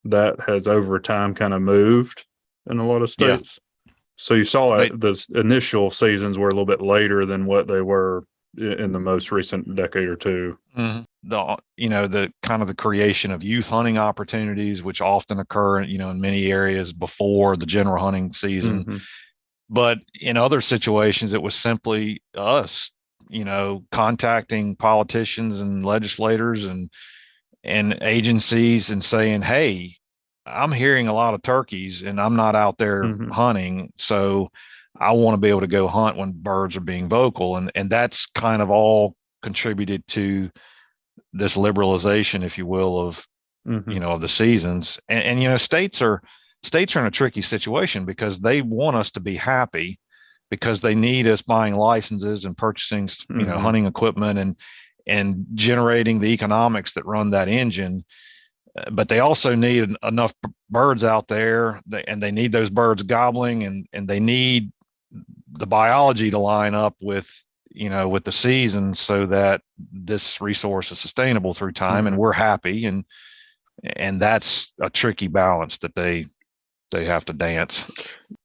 [SPEAKER 1] that has over time kind of moved in a lot of states? Yeah. So you saw the initial seasons were a little bit later than what they were in the most recent decade or two.
[SPEAKER 3] Mm-hmm. The kind of the creation of youth hunting opportunities, which often occur, in many areas before the general hunting season. Mm-hmm. But in other situations, it was simply us, contacting politicians and legislators and agencies and saying, hey, I'm hearing a lot of turkeys and I'm not out there mm-hmm. hunting. So I want to be able to go hunt when birds are being vocal. And that's kind of all contributed to this liberalization, if you will, of, mm-hmm. Of the seasons. And states are in a tricky situation because they want us to be happy, because they need us buying licenses and purchasing, mm-hmm. Hunting equipment and generating the economics that run that engine. But they also need enough birds out there, and they need those birds gobbling, and they need the biology to line up with the season so that this resource is sustainable through time, mm-hmm. and we're happy. And that's a tricky balance that they have to dance.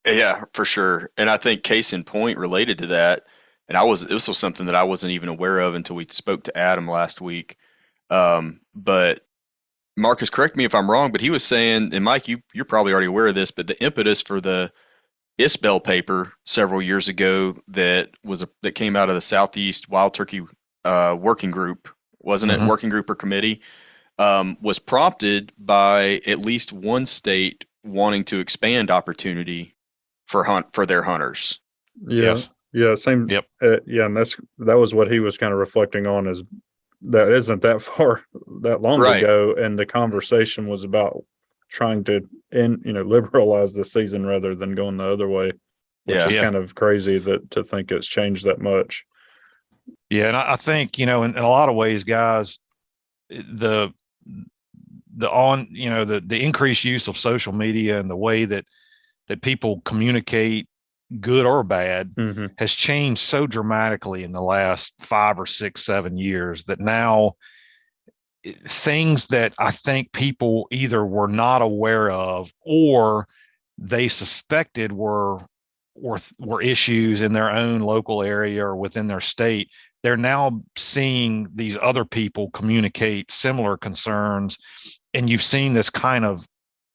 [SPEAKER 2] Yeah, for sure. And I think case in point related to that, and this was something that I wasn't even aware of until we spoke to Adam last week. But Marcus, correct me if I'm wrong, but he was saying, and Mike, you're probably already aware of this, but the impetus for the ISBEL paper several years ago that came out of the Southeast Wild Turkey working group, wasn't it?
[SPEAKER 3] Mhm.
[SPEAKER 2] Working group or committee, was prompted by at least one state wanting to expand opportunity for their hunters.
[SPEAKER 1] Yeah.
[SPEAKER 3] Yes.
[SPEAKER 1] Yeah. Same.
[SPEAKER 3] Yep.
[SPEAKER 1] Yeah. And that was what he was kind of reflecting on, is that isn't that far, that long
[SPEAKER 2] Right.
[SPEAKER 1] ago. And the conversation was about trying to liberalize the season rather than going the other way, which is
[SPEAKER 3] Yeah.
[SPEAKER 1] kind of crazy to think it's changed that much.
[SPEAKER 3] Yeah. And I think, in a lot of ways, guys, the the increased use of social media and the way that people communicate, good or bad,
[SPEAKER 1] Mm-hmm.
[SPEAKER 3] has changed so dramatically in the last 5 or 6, 7 years that now things that I think people either were not aware of or they suspected were issues in their own local area or within their state, they're now seeing these other people communicate similar concerns, and you've seen this kind of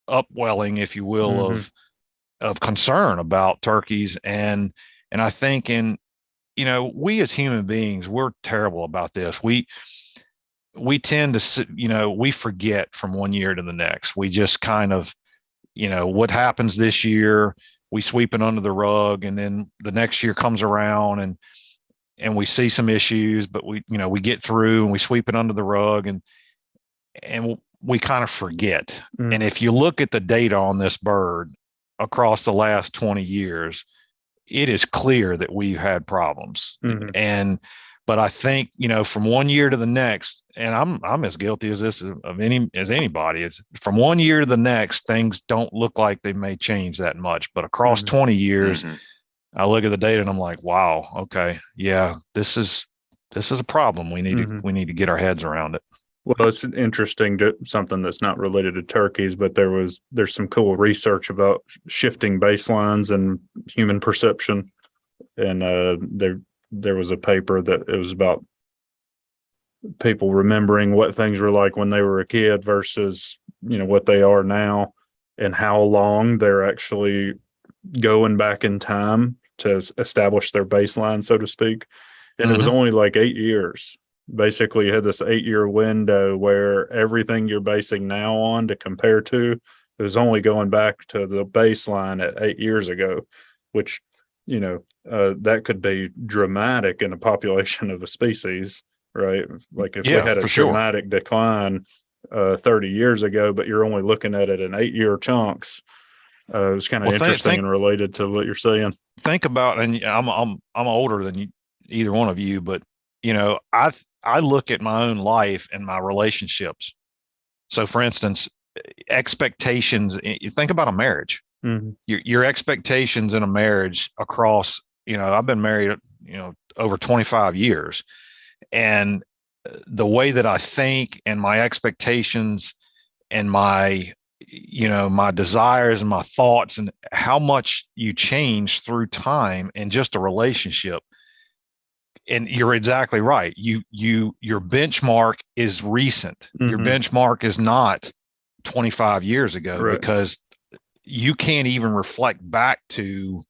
[SPEAKER 3] upwelling, if you will,
[SPEAKER 1] Mm-hmm.
[SPEAKER 3] of concern about turkeys. And I think we as human beings, we're terrible about this. We tend to, we forget from one year to the next. We just kind of, what happens this year, we sweep it under the rug, and then the next year comes around and we see some issues, but we get through and we sweep it under the rug, and we kind of forget.
[SPEAKER 1] Mm-hmm.
[SPEAKER 3] And if you look at the data on this bird across the last 20 years, it is clear that we've had problems.
[SPEAKER 1] Mm-hmm.
[SPEAKER 3] But I think, from one year to the next, and I'm as guilty as anybody is, from one year to the next, things don't look like they may change that much. But across
[SPEAKER 1] Mm-hmm.
[SPEAKER 3] 20 years,
[SPEAKER 2] Mm-hmm.
[SPEAKER 3] I look at the data and I'm like, wow, okay, yeah, this is a problem. We need
[SPEAKER 1] Mm-hmm.
[SPEAKER 3] to get our heads around it.
[SPEAKER 1] Well, it's interesting to something that's not related to turkeys, but there's some cool research about shifting baselines and human perception. And there was a paper that it was about people remembering what things were like when they were a kid versus, what they are now, and how long they're actually going back in time to establish their baseline, so to speak. And it was only like 8 years. Basically, you had this 8-year window where everything you're basing now on to compare to, it was only going back to the baseline at 8 years ago, which, that could be dramatic in a population of a species, right? Like if we
[SPEAKER 3] Yeah,
[SPEAKER 1] had a
[SPEAKER 3] for sure.
[SPEAKER 1] dramatic decline 30 years ago, but you're only looking at it in 8-year chunks. It was kind of
[SPEAKER 3] Well,
[SPEAKER 1] interesting and related to what you're saying.
[SPEAKER 3] think about, and I'm older than either one of you, but I look at my own life and my relationships. So, for instance, expectations. You think about a marriage.
[SPEAKER 1] Mm-hmm.
[SPEAKER 3] Your expectations in a marriage across. I've been married, over 25 years, and the way that I think and my expectations and my desires and my thoughts and how much you change through time and just a relationship. And you're exactly right. Your benchmark is recent.
[SPEAKER 1] Mm-hmm.
[SPEAKER 3] Your benchmark is not 25 years ago,
[SPEAKER 1] Right.
[SPEAKER 3] because you can't even reflect back to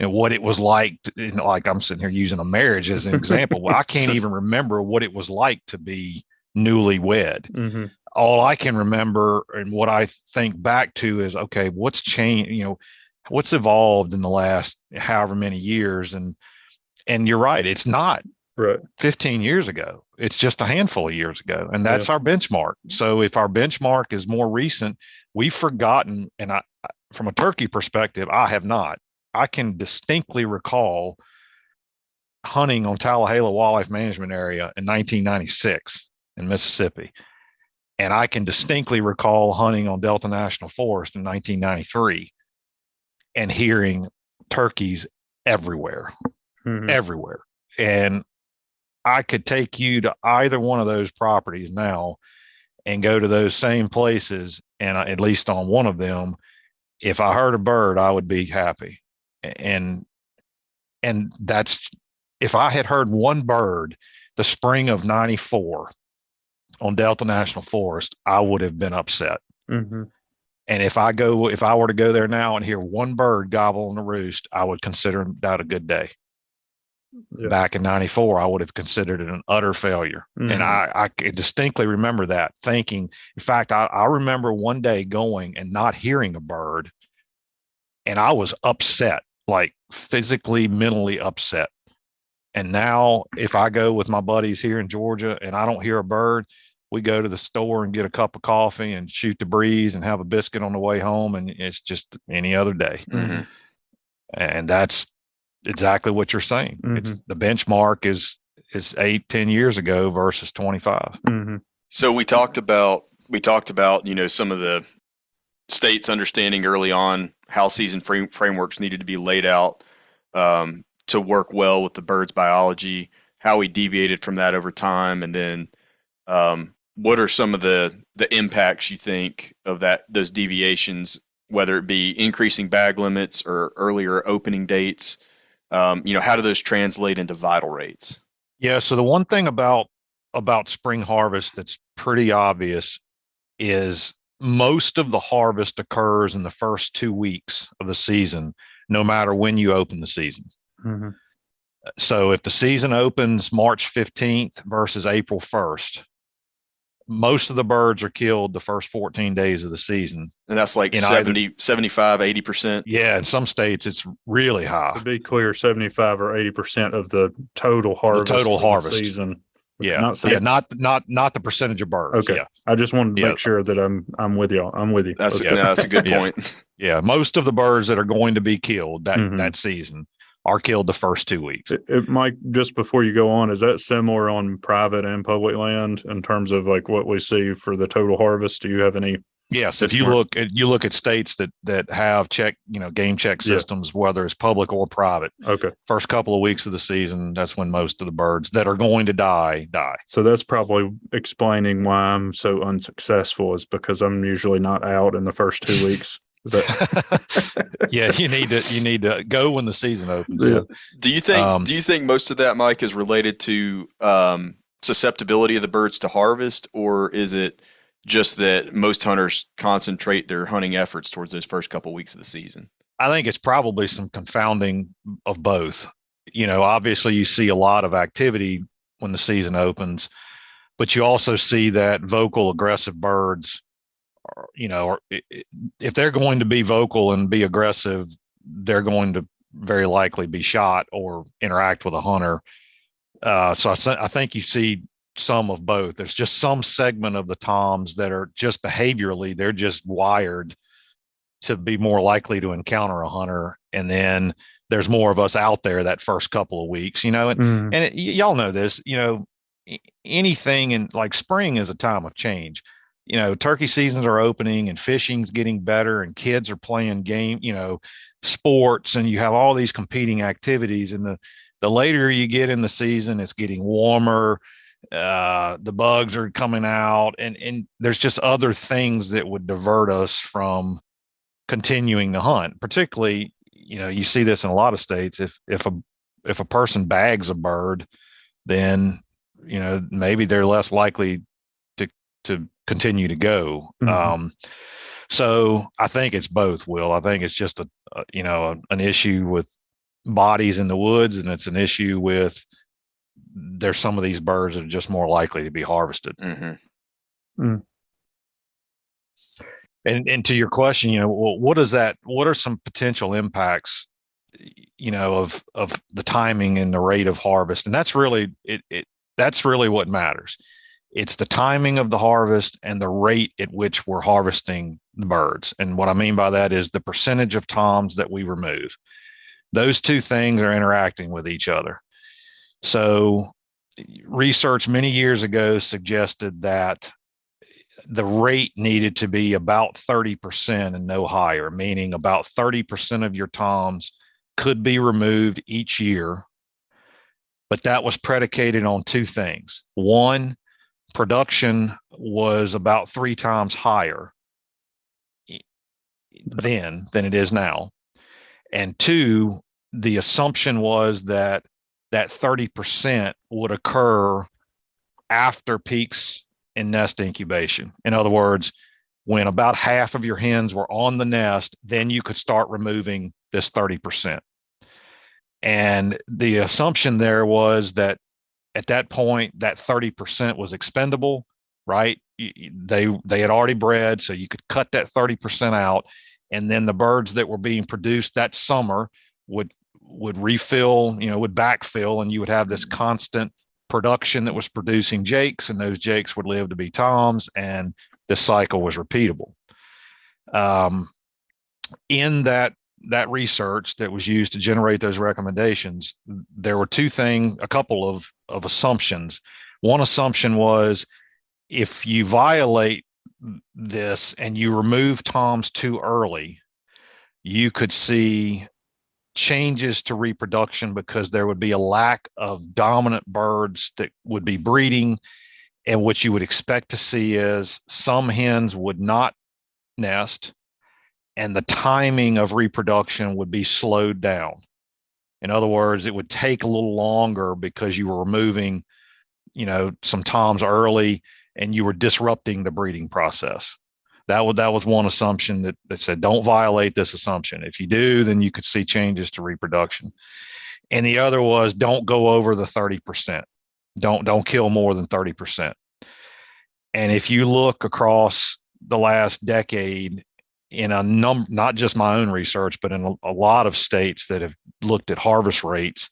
[SPEAKER 3] what it was like like I'm sitting here using a marriage as an example. Well, I can't even remember what it was like to be newlywed.
[SPEAKER 1] Mm-hmm.
[SPEAKER 3] All I can remember and what I think back to is, okay, what's changed, what's evolved in the last however many years. And you're right, it's not
[SPEAKER 1] Right.
[SPEAKER 3] 15 years ago. It's just a handful of years ago. And that's our benchmark. So if our benchmark is more recent, we've forgotten. And from a turkey perspective, I have not. I can distinctly recall hunting on Tallahassee Wildlife Management Area in 1996 in Mississippi. And I can distinctly recall hunting on Delta National Forest in 1993 and hearing turkeys everywhere, everywhere. And I could take you to either one of those properties now and go to those same places. And at least on one of them, if I heard a bird, I would be happy. And that's, if I had heard one bird the spring of 94 on Delta National Forest, I would have been upset.
[SPEAKER 1] Mm-hmm.
[SPEAKER 3] And if I were to go there now and hear one bird gobble on the roost, I would consider that a good day.
[SPEAKER 1] Yeah.
[SPEAKER 3] Back in 94, I would have considered it an utter failure. And I distinctly remember that thinking, in fact, I remember one day going and not hearing a bird. And I was upset, like physically, mentally upset. And now if I go with my buddies here in Georgia and I don't hear a bird, we go to the store and get a cup of coffee and shoot the breeze and have a biscuit on the way home. And it's just any other day.
[SPEAKER 2] Mhm.
[SPEAKER 3] And that's exactly what you're saying. It's the benchmark is 8-10 years ago versus 25.
[SPEAKER 2] So we talked about, some of the states understanding early on how season frameworks needed to be laid out to work well with the bird's biology, how we deviated from that over time, and then what are some of the impacts you think of those deviations, whether it be increasing bag limits or earlier opening dates? How do those translate into vital rates?
[SPEAKER 3] Yeah. So the one thing about spring harvest that's pretty obvious is most of the harvest occurs in the first 2 weeks of the season, no matter when you open the season. So if the season opens March 15th versus April 1st, most of the birds are killed the first 14 days of the season.
[SPEAKER 2] And that's like 70, 75, 80%.
[SPEAKER 3] Yeah. In some states, it's really high.
[SPEAKER 1] To be clear, 75 or 80% of the total harvest.
[SPEAKER 3] The total harvest
[SPEAKER 1] season.
[SPEAKER 3] Yeah.
[SPEAKER 1] Not
[SPEAKER 3] the percentage of birds.
[SPEAKER 1] Okay.
[SPEAKER 3] Yeah.
[SPEAKER 1] I just wanted to make sure that I'm with y'all. I'm with you.
[SPEAKER 2] That's a good point.
[SPEAKER 3] Yeah. Most of the birds that are going to be killed that season are killed the first 2 weeks.
[SPEAKER 1] Mike, just before you go on, is that similar on private and public land in terms of like what we see for the total harvest? Do you have any?
[SPEAKER 3] Yes. If you look at states that have game check systems, whether it's public or private.
[SPEAKER 1] Okay.
[SPEAKER 3] First couple of weeks of the season, that's when most of the birds that are going to die.
[SPEAKER 1] So that's probably explaining why I'm so unsuccessful, is because I'm usually not out in the first 2 weeks. Is that?
[SPEAKER 3] Yeah, you need to go when the season opens.
[SPEAKER 1] Yeah.
[SPEAKER 2] Do you think most of that, Mike, is related to susceptibility of the birds to harvest, or is it just that most hunters concentrate their hunting efforts towards those first couple weeks of the season?
[SPEAKER 3] I think it's probably some confounding of both. Obviously you see a lot of activity when the season opens, but you also see that vocal, aggressive birds if they're going to be vocal and be aggressive, they're going to very likely be shot or interact with a hunter. So I think you see some of both. There's just some segment of the toms that are just behaviorally, they're just wired to be more likely to encounter a hunter. And then there's more of us out there that first couple of weeks, and y'all know this, anything in like spring is a time of change. Turkey seasons are opening and fishing's getting better and kids are playing sports, and you have all these competing activities. And the later you get in the season, it's getting warmer. The bugs are coming out, and there's just other things that would divert us from continuing to hunt. Particularly, you see this in a lot of states. If a person bags a bird, then maybe they're less likely to continue to go. So I think it's both, Will. I think it's just an issue with bodies in the woods, and it's an issue with there's some of these birds that are just more likely to be harvested. And to your question, what are some potential impacts, of the timing and the rate of harvest? And that's really that's really what matters. It's the timing of the harvest and the rate at which we're harvesting the birds. And what I mean by that is the percentage of toms that we remove. Those two things are interacting with each other. So research many years ago suggested that the rate needed to be about 30% and no higher, meaning about 30% of your toms could be removed each year. But that was predicated on two things. One, production was about 3 times higher then than it is now. And two, the assumption was that 30% would occur after peaks in nest incubation. In other words, When about half of your hens were on the nest, then you could start removing this 30%. And the assumption there was that at that point, that 30% was expendable, right? They had already bred, so you could cut that 30% out, and then the birds that were being produced that summer would refill, would backfill, and you would have this constant production that was producing jakes, and those jakes would live to be toms, and this cycle was repeatable. In that research that was used to generate those recommendations, there were a couple of assumptions. One assumption was if you violate this and you remove toms too early, you could see changes to reproduction because there would be a lack of dominant birds that would be breeding. And what you would expect to see is some hens would not nest, and the timing of reproduction would be slowed down. In other words, it would take a little longer because you were removing, some toms early, and you were disrupting the breeding process. That was one assumption that said, don't violate this assumption. If you do, then you could see changes to reproduction. And the other was, don't go over the 30%. Don't kill more than 30%. And if you look across the last decade, in a number, not just my own research, but in a lot of states that have looked at harvest rates,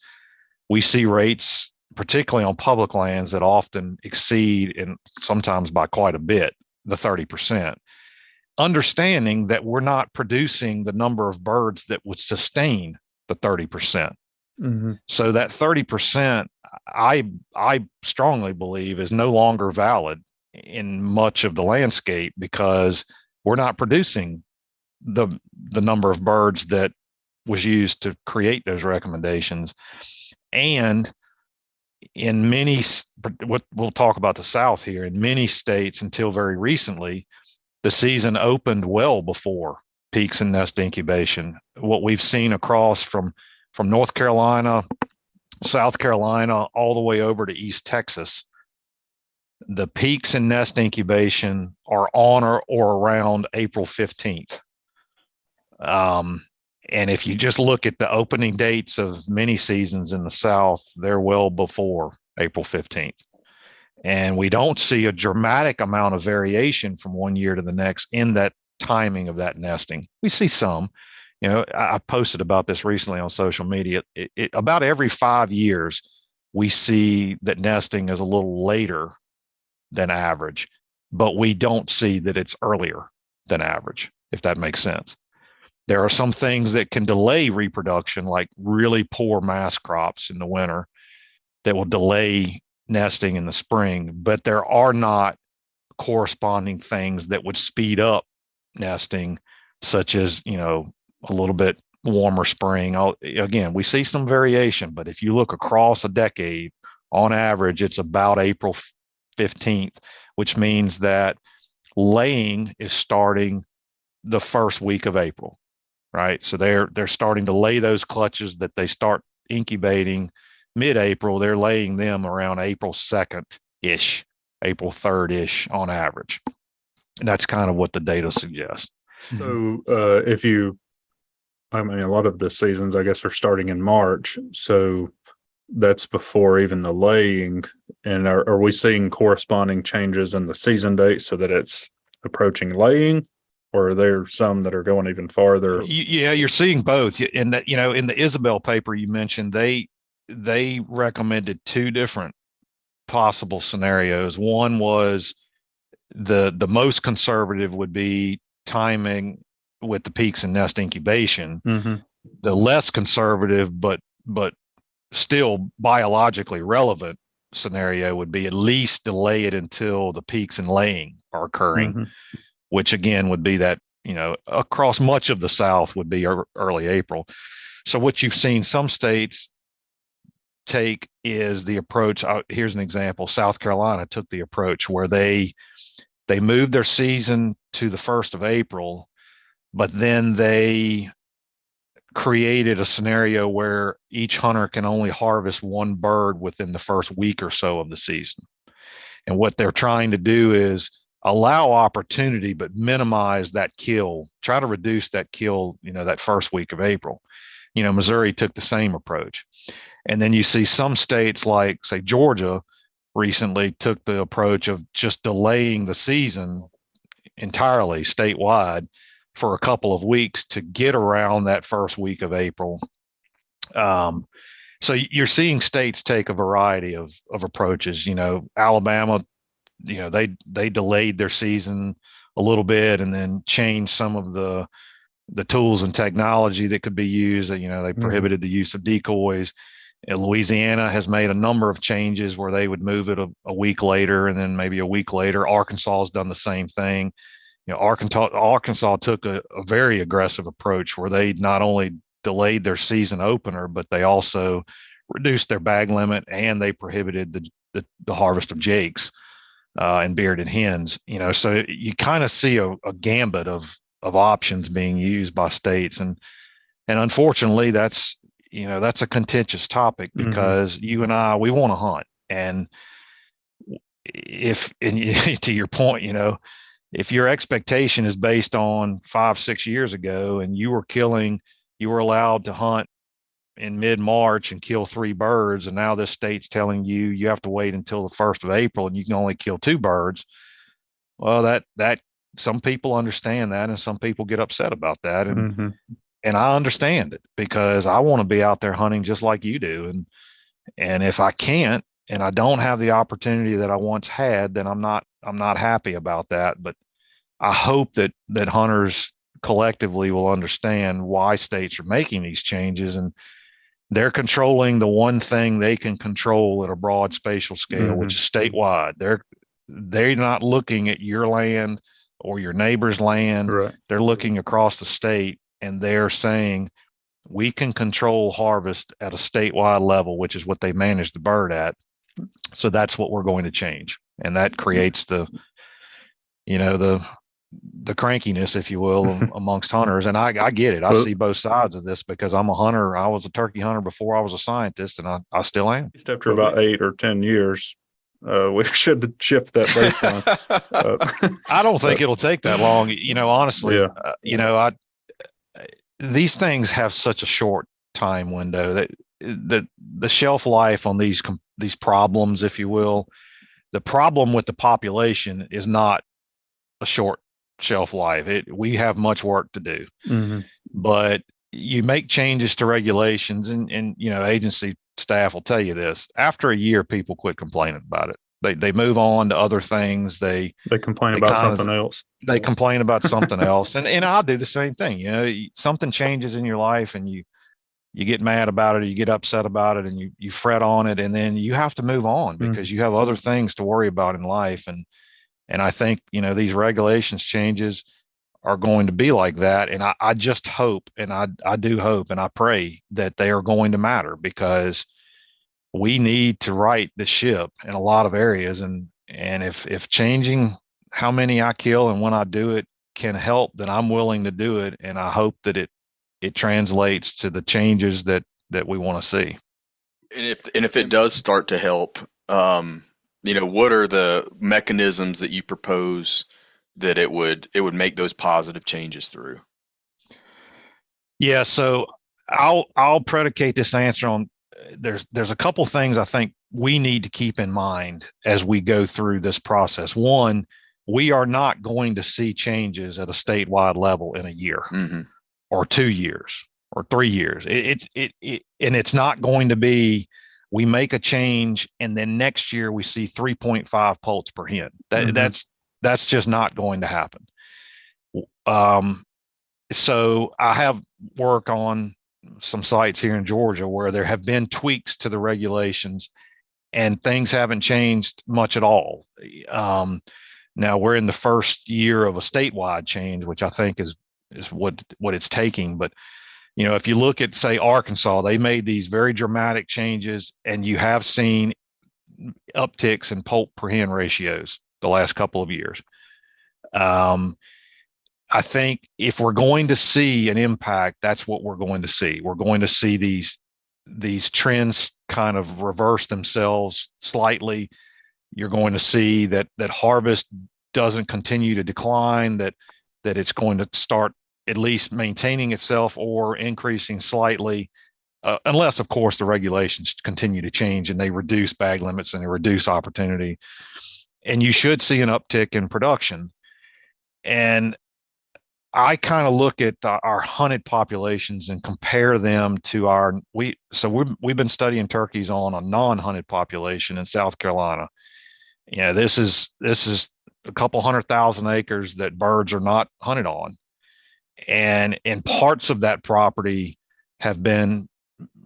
[SPEAKER 3] we see rates, particularly on public lands, that often exceed, and sometimes by quite a bit, the 30%. Understanding that we're not producing the number of birds that would sustain the 30%.
[SPEAKER 1] Mm-hmm.
[SPEAKER 3] So that 30%, I strongly believe, is no longer valid in much of the landscape because we're not producing the number of birds that was used to create those recommendations. And in many, what we'll talk about the South here, in many states until very recently, the season opened well before peaks in nest incubation. What we've seen across from North Carolina, South Carolina, all the way over to East Texas, the peaks in nest incubation are on or around April 15th. And if you just look at the opening dates of many seasons in the South, they're well before April 15th. And we don't see a dramatic amount of variation from one year to the next in that timing of that nesting. We see some. I posted about this recently on social media. About every 5 years, we see that nesting is a little later than average, but we don't see that it's earlier than average, if that makes sense. There are some things that can delay reproduction, like really poor mass crops in the winter that will delay nesting in the spring, but there are not corresponding things that would speed up nesting, such as, a little bit warmer spring. Again, we see some variation, but if you look across a decade, on average, it's about April 15th, which means that laying is starting the first week of April, right? So they're starting to lay those clutches that they start incubating mid-April. They're laying them around April 2nd-ish, April 3rd-ish on average. And that's kind of what the data suggests.
[SPEAKER 1] So a lot of the seasons, I guess, are starting in March. So that's before even the laying. And are we seeing corresponding changes in the season date so that it's approaching laying? Or are there some that are going even farther?
[SPEAKER 3] Yeah, you're seeing both. In that, in the Isabel paper you mentioned, they recommended two different possible scenarios. One was the most conservative would be timing with the peaks in nest incubation.
[SPEAKER 1] Mm-hmm.
[SPEAKER 3] The less conservative, but still biologically relevant scenario would be at least delay it until the peaks in laying are occurring,
[SPEAKER 1] Mm-hmm.
[SPEAKER 3] which again would be that, across much of the South would be early April. So what you've seen some states take is the approach. Here's an example. South Carolina took the approach where they moved their season to the 1st of April, but then they created a scenario where each hunter can only harvest one bird within the first week or so of the season. And what they're trying to do is allow opportunity, but minimize that kill, try to reduce that kill, that first week of April. Missouri took the same approach. And then you see some states like, say, Georgia recently took the approach of just delaying the season entirely statewide for a couple of weeks to get around that first week of April. So you're seeing states take a variety of approaches. Alabama, they delayed their season a little bit and then changed some of the tools and technology that could be used. They prohibited the use of decoys. Louisiana has made a number of changes where they would move it a week later, and then maybe a week later. Arkansas has done the same thing. Arkansas took a very aggressive approach where they not only delayed their season opener, but they also reduced their bag limit and they prohibited the harvest of jakes and bearded hens. So you kind of see a gambit of options being used by states, and unfortunately that's a contentious topic because you and I, we want to hunt, and to your point, if your expectation is based on 5-6 years ago and you were allowed to hunt in mid-March and kill 3 birds, and now this state's telling you have to wait until the 1st of April and you can only kill 2 birds. Well, that some people understand that and some people get upset about that. And I understand it because I want to be out there hunting just like you do. And if I can't, and I don't have the opportunity that I once had, then I'm not happy about that. But I hope that hunters collectively will understand why states are making these changes, and they're controlling the one thing they can control at a broad spatial scale, which is statewide. They're not looking at your land or your neighbor's land.
[SPEAKER 1] Right.
[SPEAKER 3] They're looking across the state, and they're saying we can control harvest at a statewide level, which is what they manage the bird at. So that's what we're going to change. And that creates the crankiness, if you will, amongst hunters. And I get it. I see both sides of this because I'm a hunter. I was a turkey hunter before I was a scientist, and I still am.
[SPEAKER 1] Just after about 8 or 10 years, we should shift that baseline.
[SPEAKER 3] I don't think it'll take that long. Honestly,
[SPEAKER 1] yeah.
[SPEAKER 3] These things have such a short time window that the shelf life on these problems, if you will, the problem with the population is not a short shelf life. We have much work to do, but you make changes to regulations, and agency staff will tell you this. After a year, people quit complaining about it. They move on to other things. They
[SPEAKER 1] complain about something else.
[SPEAKER 3] They complain about something else, and I'll do the same thing. Something changes in your life, and you get mad about it, or you get upset about it, and you fret on it, and then you have to move on because you have other things to worry about in life. And I think, these regulations changes are going to be like that. And I just hope, and I do hope, and I pray that they are going to matter, because we need to right the ship in a lot of areas. And if changing how many I kill and when I do it can help, then I'm willing to do it. And I hope that it translates to the changes that we want to see.
[SPEAKER 2] And if it does start to help, what are the mechanisms that you propose that it would make those positive changes through?
[SPEAKER 3] Yeah, so I'll predicate this answer on there's a couple things I think we need to keep in mind as we go through this process. One, we are not going to see changes at a statewide level in a year or 2 years or 3 years. And it's not going to be we make a change and then next year we see 3.5 poults per hen. That's just not going to happen. So I have work on some sites here in Georgia where there have been tweaks to the regulations and things haven't changed much at all. Now we're in the first year of a statewide change, which I think is what it's taking. But if you look at, say, Arkansas, they made these very dramatic changes, and you have seen upticks in poult per hen ratios the last couple of years. I think if we're going to see an impact, that's what we're going to see. We're going to see these trends kind of reverse themselves slightly. You're going to see that harvest doesn't continue to decline, that it's going to start at least maintaining itself or increasing slightly, unless, of course, the regulations continue to change and they reduce bag limits and they reduce opportunity. And you should see an uptick in production. And I kind of look at our hunted populations and compare them to we've been studying turkeys on a non-hunted population in South Carolina. Yeah, this is a couple 100,000 acres that birds are not hunted on, and parts of that property have been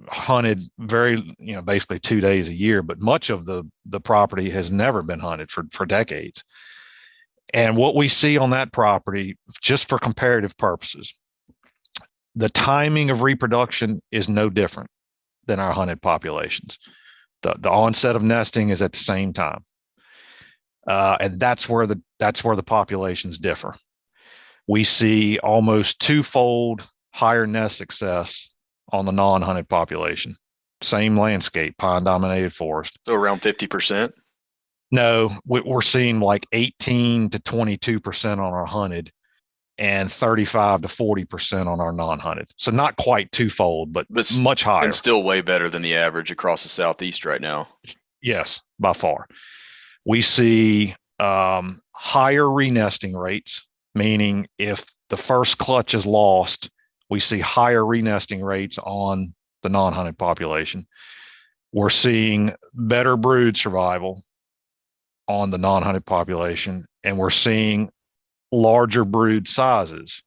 [SPEAKER 3] hunted basically 2 days a year, but much of the property has never been hunted for decades. And what we see on that property, just for comparative purposes, the timing of reproduction is no different than our hunted populations. The onset of nesting is at the same time. And that's where the populations differ. We see almost twofold higher nest success on the non-hunted population. Same landscape, pine-dominated forest.
[SPEAKER 2] So around 50%?
[SPEAKER 3] No, we're seeing like 18 to 22% on our hunted and 35 to 40% on our non-hunted. So not quite twofold, but much higher.
[SPEAKER 2] And still way better than the average across the Southeast right now.
[SPEAKER 3] Yes, by far. We see higher renesting rates, meaning if the first clutch is lost, we see higher renesting rates on the non-hunted population. We're seeing better brood survival on the non-hunted population, and we're seeing larger brood sizes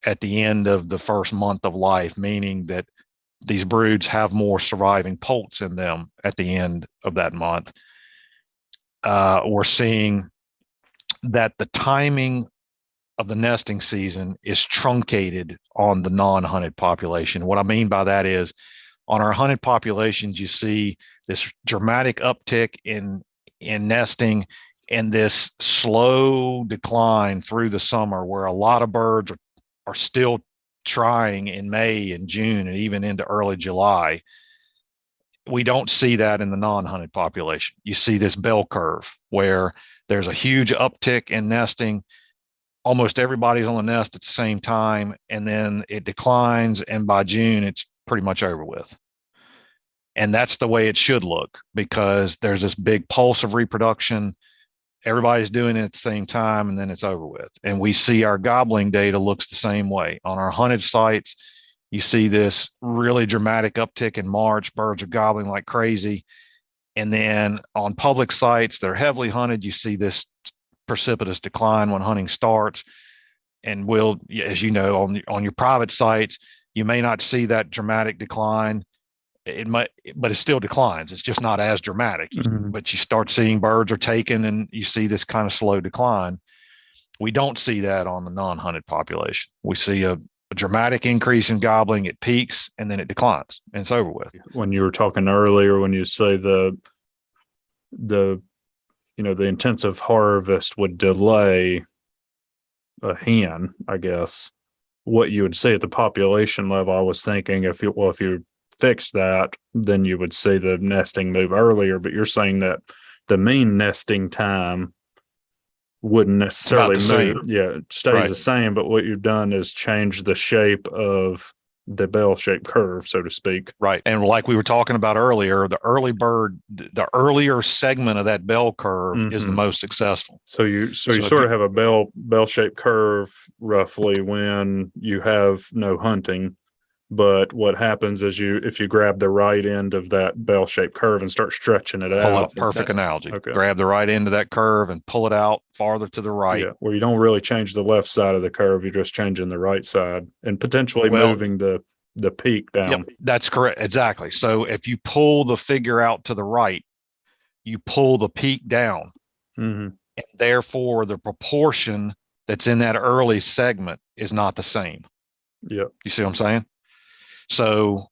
[SPEAKER 3] at the end of the first month of life, meaning that these broods have more surviving poults in them at the end of that month. We're seeing that the timing of the nesting season is truncated on the non-hunted population. What I mean by that is, on our hunted populations, you see this dramatic uptick in nesting and this slow decline through the summer, where a lot of birds are still trying in May and June and even into early July. We don't see that in the non-hunted population. You see this bell curve where there's a huge uptick in nesting. Almost everybody's on the nest at the same time, and then it declines, and by June, it's pretty much over with. And that's the way it should look, because there's this big pulse of reproduction. Everybody's doing it at the same time, and then it's over with. And we see our gobbling data looks the same way. On our hunted sites, you see this really dramatic uptick in March. Birds are gobbling like crazy. And then on public sites that are heavily hunted, you see this precipitous decline when hunting starts. And as you know, on your private sites, you may not see that dramatic decline. It might, but it still declines. It's just not as dramatic.
[SPEAKER 1] Mm-hmm.
[SPEAKER 3] But you start seeing birds are taken, and you see this kind of slow decline. We don't see that on the non-hunted population. We see a dramatic increase in gobbling. It peaks and then it declines, and it's over with.
[SPEAKER 1] When you were talking earlier, when you say the intensive harvest would delay a hen, I guess what you would say at the population level, I was thinking if you fix that, then you would see the nesting move earlier. But you're saying that the mean nesting time wouldn't necessarily move. Yeah, it stays the same. But what you've done is change the shape of the bell-shaped curve, so to speak.
[SPEAKER 3] Right. And like we were talking about earlier, the earlier segment of that bell curve is the most successful.
[SPEAKER 1] So you sort of have a bell-shaped curve roughly when you have no hunting. But what happens is if you grab the right end of that bell-shaped curve and start stretching it out.
[SPEAKER 3] Perfect analogy.
[SPEAKER 1] Okay.
[SPEAKER 3] Grab the right end of that curve and pull it out farther to the right.
[SPEAKER 1] Yeah, where you don't really change the left side of the curve, you're just changing the right side and potentially moving the peak down.
[SPEAKER 3] Yep, that's correct. Exactly. So if you pull the figure out to the right, you pull the peak down.
[SPEAKER 1] Mm-hmm.
[SPEAKER 3] And therefore, the proportion that's in that early segment is not the same.
[SPEAKER 1] Yeah.
[SPEAKER 3] You see what I'm saying? So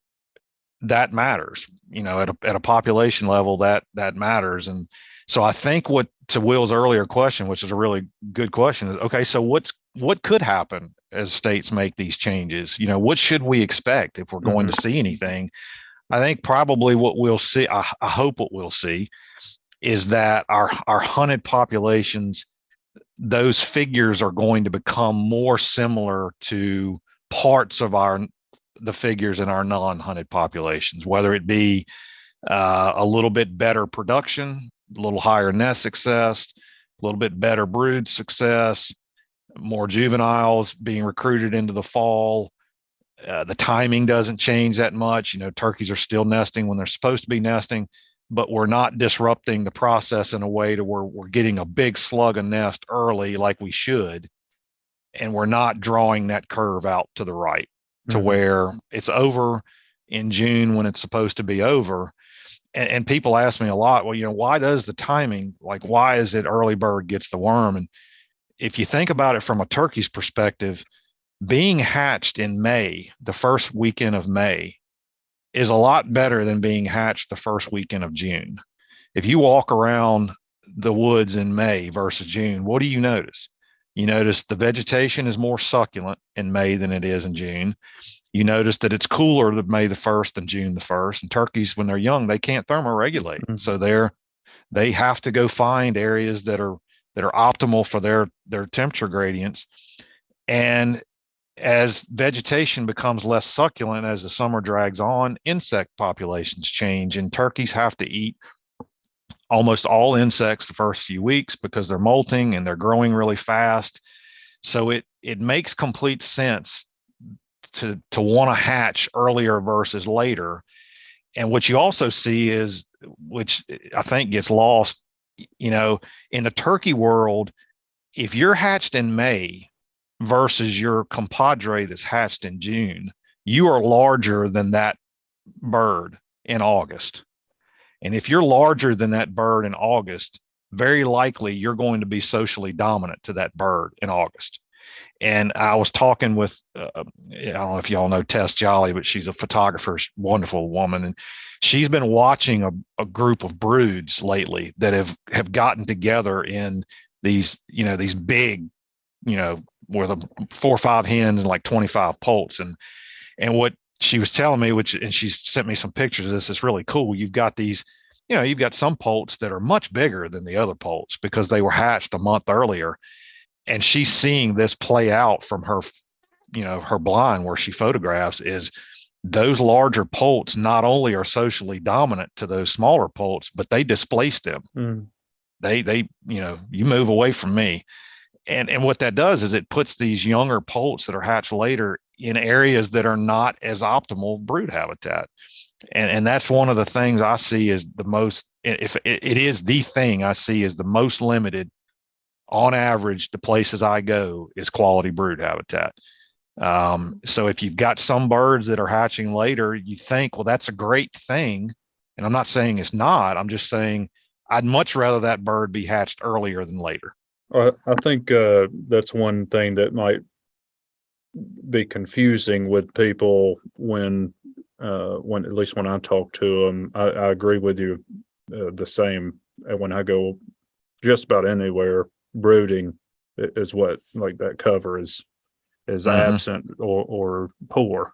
[SPEAKER 3] that matters, at a population level, that matters. And so I think to Will's earlier question, which is a really good question, is okay, so what could happen as states make these changes? What should we expect if we're going to see anything? I think probably what we'll see, I hope what we'll see is that our hunted populations, those figures are going to become more similar to parts of the figures in our non-hunted populations, whether it be a little bit better production, a little higher nest success, a little bit better brood success, more juveniles being recruited into the fall. The timing doesn't change that much. Turkeys are still nesting when they're supposed to be nesting, but we're not disrupting the process in a way to where we're getting a big slug of nest early like we should. And we're not drawing that curve out to the right to where it's over in June when it's supposed to be over. And people ask me a lot, well, why does the timing, like, why is it early bird gets the worm? And if you think about it from a turkey's perspective, being hatched in May, the first weekend of May, is a lot better than being hatched the first weekend of June. If you walk around the woods in May versus June, what do you notice? You notice the vegetation is more succulent in May than it is in June. You notice that it's cooler than May the 1st than June the 1st. And turkeys, when they're young, they can't thermoregulate. So they have to go find areas that are optimal for their temperature gradients. And as vegetation becomes less succulent as the summer drags on, insect populations change, and turkeys have to eat almost all insects the first few weeks because they're molting and they're growing really fast. So it makes complete sense to want to hatch earlier versus later. And what you also see is, which I think gets lost, in the turkey world, if you're hatched in May versus your compadre that's hatched in June, you are larger than that bird in August. And if you're larger than that bird in August, very likely you're going to be socially dominant to that bird in August. And I was talking with, I don't know if y'all know Tess Jolly, but she's a photographer, wonderful woman. And she's been watching a group of broods lately that have gotten together in these big, where the 4 or 5 hens and like 25 poults. And what she was telling me, and she sent me some pictures of this, it's really cool. You've got these, you've got some poults that are much bigger than the other poults because they were hatched a month earlier. And she's seeing this play out from her, her blind where she photographs, is those larger poults not only are socially dominant to those smaller poults, but they displace them. They you move away from me. And what that does is it puts these younger poults that are hatched later in areas that are not as optimal brood habitat. And that's one of the things I see as the most, if it is the thing I see as the most limited on average, the places I go is quality brood habitat. So if you've got some birds that are hatching later, you think, well, that's a great thing. And I'm not saying it's not, I'm just saying I'd much rather that bird be hatched earlier than later.
[SPEAKER 1] I think that's one thing that might be confusing with people when at least when I talk to them. I agree with you the same. When I go just about anywhere, brooding is what, like, that cover is absent or poor.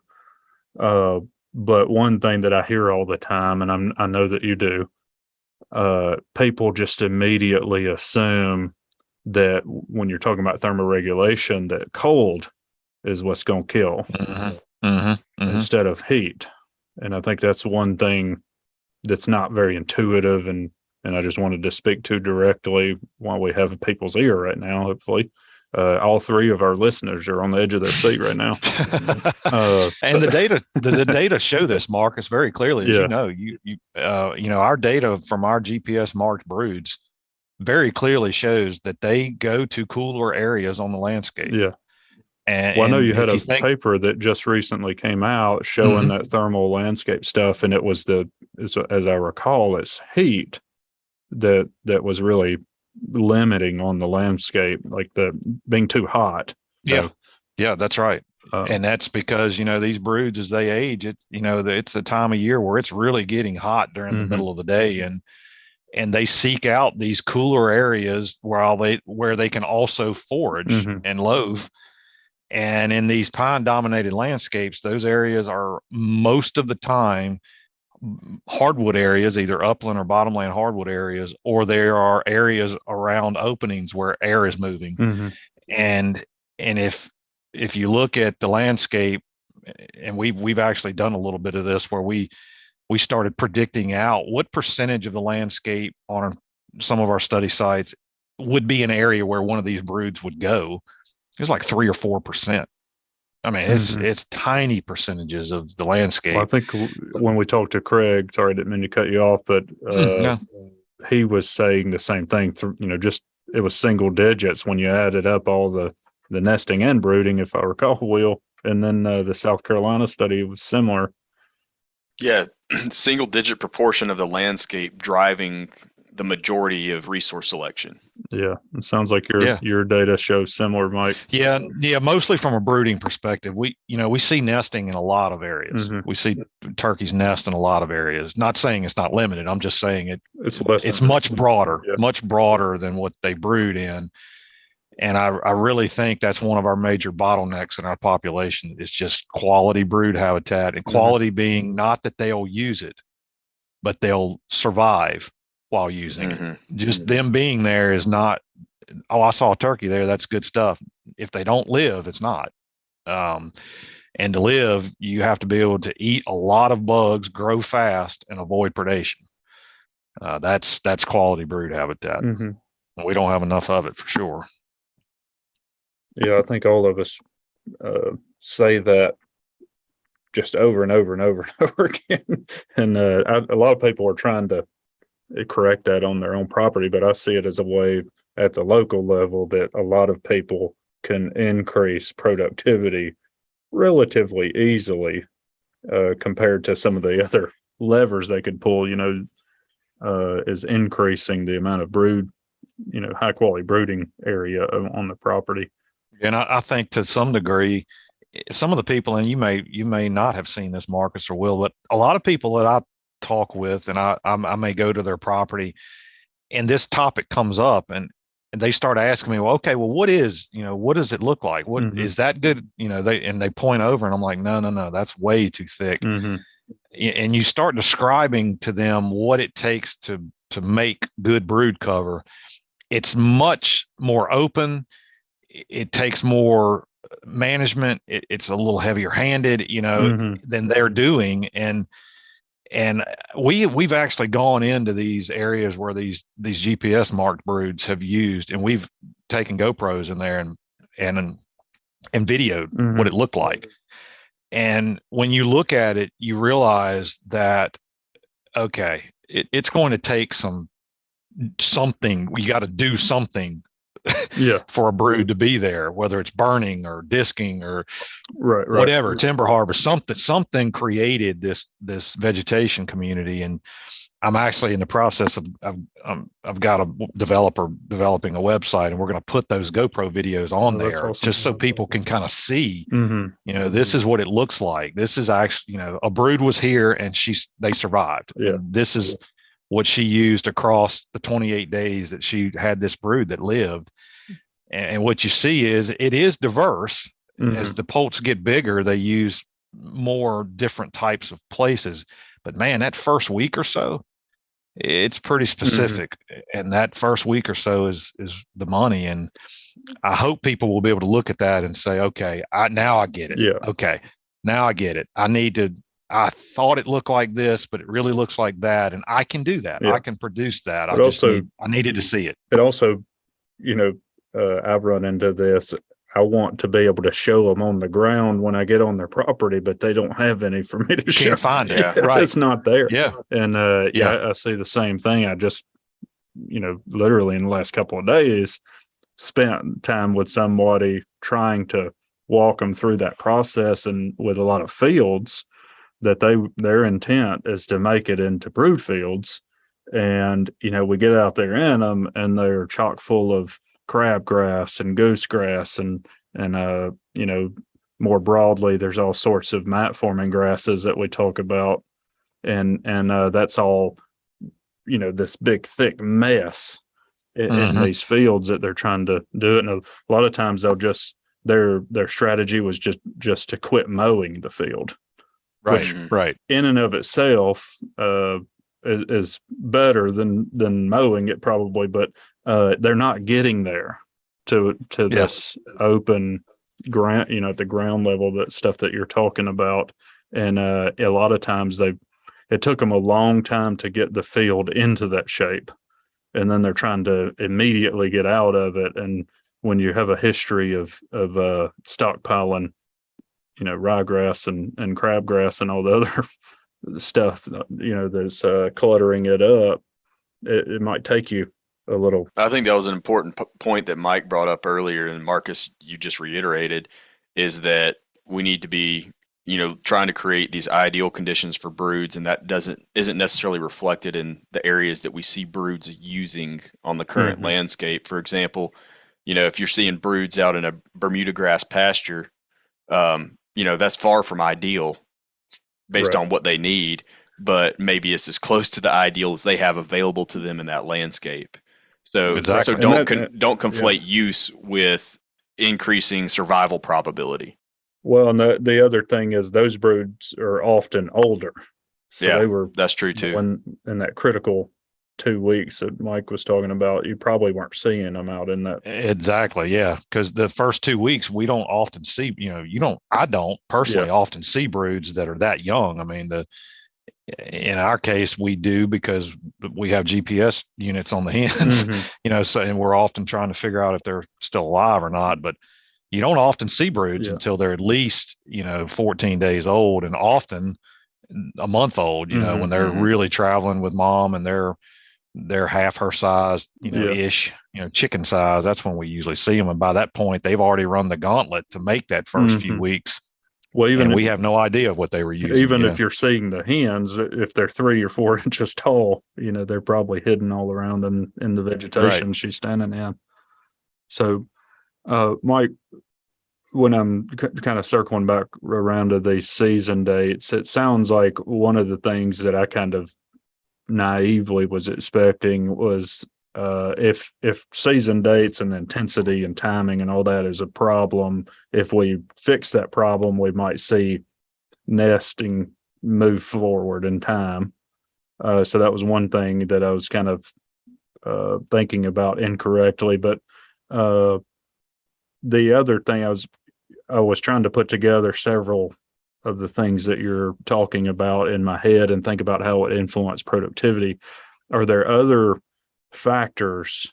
[SPEAKER 1] But one thing that I hear all the time, and I know that you do, people just immediately assume that when you're talking about thermoregulation, that cold is what's going to kill instead of heat. And I think that's one thing that's not very intuitive, and I just wanted to speak to directly while we have people's ear right now. Hopefully, all 3 of our listeners are on the edge of their seat right now.
[SPEAKER 3] And the data show this, Marcus, very clearly. As our data from our GPS marked broods very clearly shows that they go to cooler areas on the landscape.
[SPEAKER 1] Yeah.
[SPEAKER 3] And
[SPEAKER 1] I know you had a paper that just recently came out showing that thermal landscape stuff, and it was as I recall, it's heat that was really limiting on the landscape, like the being too hot.
[SPEAKER 3] Yeah, that's right. And that's because, these broods, as they age, it's the time of year where it's really getting hot during the middle of the day, and they seek out these cooler areas where they can also forage and loaf. And in these pine dominated landscapes, those areas are most of the time hardwood areas, either upland or bottomland hardwood areas, or there are areas around openings where air is moving.
[SPEAKER 1] Mm-hmm.
[SPEAKER 3] And if you look at the landscape, and we've actually done a little bit of this where we started predicting out what percentage of the landscape on some of our study sites would be an area where one of these broods would go. It was like 3 or 4%. I mean, it's tiny percentages of the landscape.
[SPEAKER 1] Well, I think when we talked to Craig, sorry, I didn't mean to cut you off, but
[SPEAKER 3] No.
[SPEAKER 1] he was saying the same thing. Just it was single digits when you added up all the nesting and brooding, if I recall, Will. And then the South Carolina study was similar.
[SPEAKER 2] Yeah, single digit proportion of the landscape driving the majority of resource selection.
[SPEAKER 1] Yeah, it sounds like your data shows similar, Mike.
[SPEAKER 3] Yeah, mostly from a brooding perspective. We see nesting in a lot of areas.
[SPEAKER 1] Mm-hmm.
[SPEAKER 3] We see turkeys nest in a lot of areas. Not saying it's not limited. I'm just saying it's much broader, much broader than what they brood in. And I really think that's one of our major bottlenecks in our population is just quality brood habitat, and quality being not that they'll use it, but they'll survive while using it. Just them being there is not, oh, I saw a turkey there, that's good stuff. If they don't live, it's not. And to live, you have to be able to eat a lot of bugs, grow fast, and avoid predation. That's quality brood habitat. We don't have enough of it for sure.
[SPEAKER 1] Yeah, I think all of us say that just over and over and over and over again. And a lot of people are trying to correct that on their own property, but I see it as a way at the local level that a lot of people can increase productivity relatively easily compared to some of the other levers they could pull, is increasing the amount of brood, high quality brooding area on the property.
[SPEAKER 3] And I think to some degree, some of the people, and you may not have seen this, Marcus or Will, but a lot of people that I talk with, and I may go to their property, and this topic comes up, and they start asking me, well, okay, well, what does it look like? What is that good? They point over, and I'm like, no, that's way too thick. And you start describing to them what it takes to make good brood cover. It's much more open. It takes more management. It's a little heavier handed, than they're doing. And we've actually gone into these areas where these GPS marked broods have used, and we've taken GoPros in there and videoed what it looked like. And when you look at it, you realize that, okay, it's going to take something. We got to do something for a brood to be there, whether it's burning or disking or whatever, timber harvest, something created this vegetation community. And I'm actually in the process of I've got a developer developing a website, and we're going to put those GoPro videos on there, awesome. Just so people can kind of see, this is what it looks like. This is actually, a brood was here and they survived. Yeah. And this is what she used across the 28 days that she had this brood that lived. And what you see is it is diverse. As the poults get bigger, they use more different types of places. But man, that first week or so, it's pretty specific. And that first week or so is the money. And I hope people will be able to look at that and say, okay, now I get it. Yeah. Okay, now I get it. I thought it looked like this, but it really looks like that. And I can do that. Yeah. I can produce that. I needed to see it.
[SPEAKER 1] It also, I've run into this. I want to be able to show them on the ground when I get on their property, but they don't have any for me to show.
[SPEAKER 3] Can't find it.
[SPEAKER 1] Yeah, right. It's not there.
[SPEAKER 3] Yeah.
[SPEAKER 1] And I see the same thing. I just, literally in the last couple of days, spent time with somebody trying to walk them through that process, and with a lot of fields that their intent is to make it into brood fields. And, we get out there in them and they're chock full of crabgrass and goosegrass and more broadly, there's all sorts of mat forming grasses that we talk about. And that's all, this big, thick mess in these fields that they're trying to do it. And a lot of times they'll their strategy was just to quit mowing the field.
[SPEAKER 3] Right.
[SPEAKER 1] which
[SPEAKER 3] Right.
[SPEAKER 1] in and of itself is better than mowing it probably, but they're not getting there to this open ground, at the ground level, that stuff that you're talking about. And a lot of times it took them a long time to get the field into that shape, and then they're trying to immediately get out of it. And when you have a history of stockpiling, ryegrass and crabgrass and all the other stuff, that's cluttering it up, it might take you a little.
[SPEAKER 2] I think that was an important point that Mike brought up earlier, and Marcus, you just reiterated, is that we need to be, trying to create these ideal conditions for broods, and that isn't necessarily reflected in the areas that we see broods using on the current landscape. For example, if you're seeing broods out in a Bermuda grass pasture, that's far from ideal based on what they need, but maybe it's as close to the ideal as they have available to them in that landscape. So,
[SPEAKER 3] Exactly.
[SPEAKER 2] so don't conflate use with increasing survival probability.
[SPEAKER 1] Well, and the other thing is those broods are often older. So
[SPEAKER 2] that's true too.
[SPEAKER 1] When in that critical 2 weeks that Mike was talking about, you probably weren't seeing them out in that.
[SPEAKER 3] Exactly. Yeah. Because the first 2 weeks, we don't often see, I don't personally often see broods that are that young. I mean, in our case, we do, because we have GPS units on the hens, so, and we're often trying to figure out if they're still alive or not. But you don't often see broods until they're at least, 14 days old, and often a month old, when they're really traveling with mom and they're half her size, ish, chicken size. That's when we usually see them. And by that point, they've already run the gauntlet to make that first few weeks.
[SPEAKER 1] Well,
[SPEAKER 3] we have no idea what they were using.
[SPEAKER 1] Even if you're seeing the hens, if they're 3 or 4 inches tall, they're probably hidden all around in the vegetation she's standing in. So, Mike, when I'm kind of circling back around to the season dates, it sounds like one of the things that I kind of naively was expecting was if season dates and intensity and timing and all that is a problem, if we fix that problem, we might see nesting move forward in time. So that was one thing that I was kind of thinking about incorrectly. But the other thing I was trying to put together several of the things that you're talking about in my head and think about how it influenced productivity. Are there other factors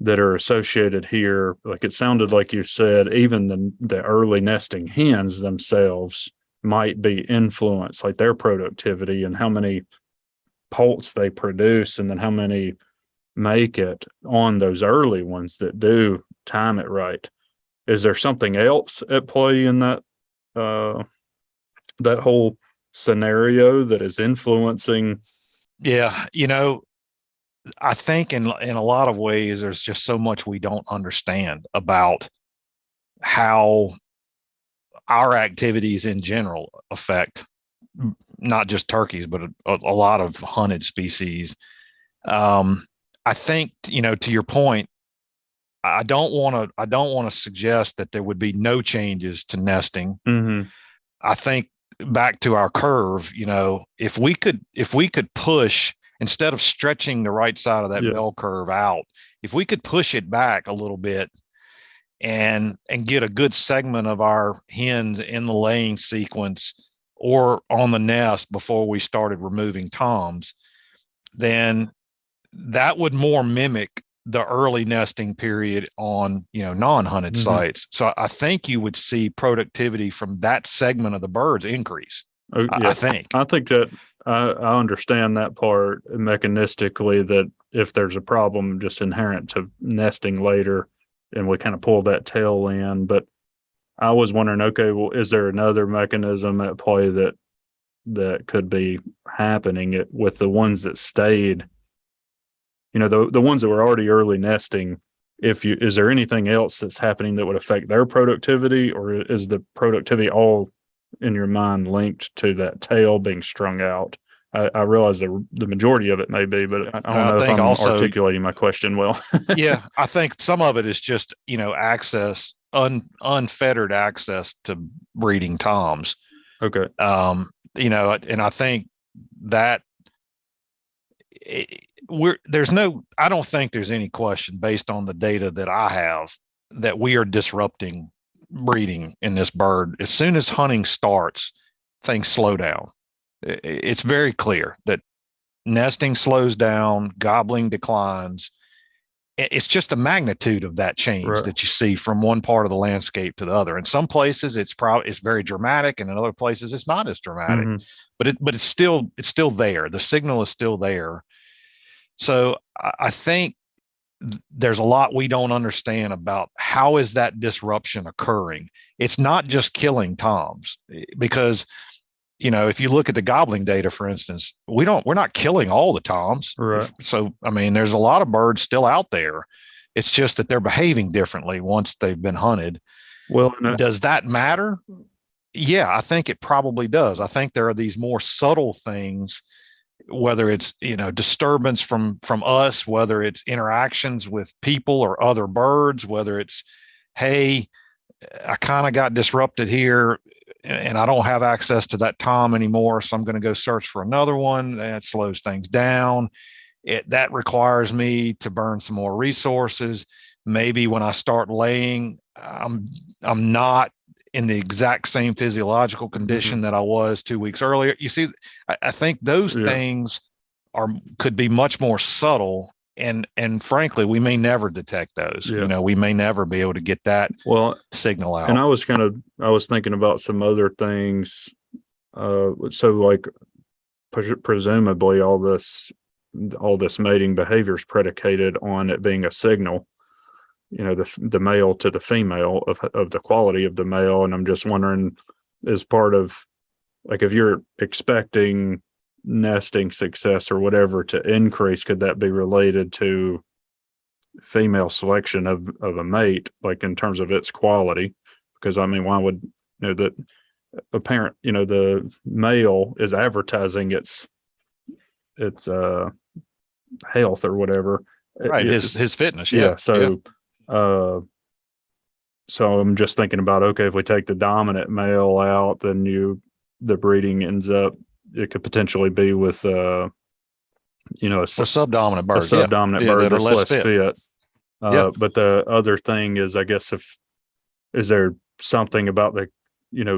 [SPEAKER 1] that are associated here? Like it sounded like you said, even the early nesting hens themselves might be influenced, like their productivity and how many poults they produce, and then how many make it on those early ones that do time it right. Is there something else at play in that that whole scenario that is influencing?
[SPEAKER 3] Yeah, I think in a lot of ways, there's just so much we don't understand about how our activities in general affect not just turkeys, but a lot of hunted species. I think, to your point, I don't want to suggest that there would be no changes to nesting. I think back to our curve, if we could push, instead of stretching the right side of that bell curve out, if we could push it back a little bit and get a good segment of our hens in the laying sequence or on the nest before we started removing toms, then that would more mimic the early nesting period on, non-hunted sites. So I think you would see productivity from that segment of the birds increase. I think
[SPEAKER 1] that I understand that part mechanistically, that if there's a problem just inherent to nesting later and we kind of pull that tail in. But I was wondering, okay, well, is there another mechanism at play that could be happening with the ones that stayed, the ones that were already early nesting? Is there anything else that's happening that would affect their productivity, or is the productivity all in your mind linked to that tail being strung out? I realize the majority of it may be, but I don't know if I'm articulating my question well.
[SPEAKER 3] Yeah, I think some of it is just, access, unfettered access to breeding toms.
[SPEAKER 1] Okay.
[SPEAKER 3] and I think that I don't think there's any question based on the data that I have that we are disrupting breeding in this bird. As soon as hunting starts, things slow down. It's very clear that nesting slows down, gobbling declines. It's just the magnitude of that change
[SPEAKER 1] Right.
[SPEAKER 3] that you see from one part of the landscape to the other. In some places, it's very dramatic, and in other places, it's not as dramatic.
[SPEAKER 1] Mm-hmm.
[SPEAKER 3] But it's still there. The signal is still there. So I think there's a lot we don't understand about how is that disruption occurring. It's not just killing toms, because if you look at the gobbling data, for instance, we're not killing all the toms.
[SPEAKER 1] Right.
[SPEAKER 3] So, I mean, there's a lot of birds still out there. It's just that they're behaving differently once they've been hunted.
[SPEAKER 1] Well,
[SPEAKER 3] Does that matter? Yeah, I think it probably does. I think there are these more subtle things, whether it's, disturbance from us, whether it's interactions with people or other birds, whether it's, hey, I kind of got disrupted here and I don't have access to that tom anymore, so I'm going to go search for another one. That slows things down. That requires me to burn some more resources. Maybe when I start laying, I'm not in the exact same physiological condition that I was 2 weeks earlier. You see, I think those things could be much more subtle, and frankly, we may never detect those. We may never be able to get that signal out.
[SPEAKER 1] And I was thinking about some other things. So like presumably all this mating behavior is predicated on it being a signal, the male to the female of the quality of the male. And I'm just wondering, as part of, like, if you're expecting nesting success or whatever to increase, could that be related to female selection of a mate, like in terms of its quality? Because I mean, why would that apparent, the male is advertising its health or whatever,
[SPEAKER 3] right? His fitness.
[SPEAKER 1] So I'm just thinking about, okay, if we take the dominant male out, then the breeding ends up, it could potentially be with a
[SPEAKER 3] subdominant bird,
[SPEAKER 1] bird that's less fit.
[SPEAKER 3] Yeah.
[SPEAKER 1] But the other thing is, I guess, is there something about the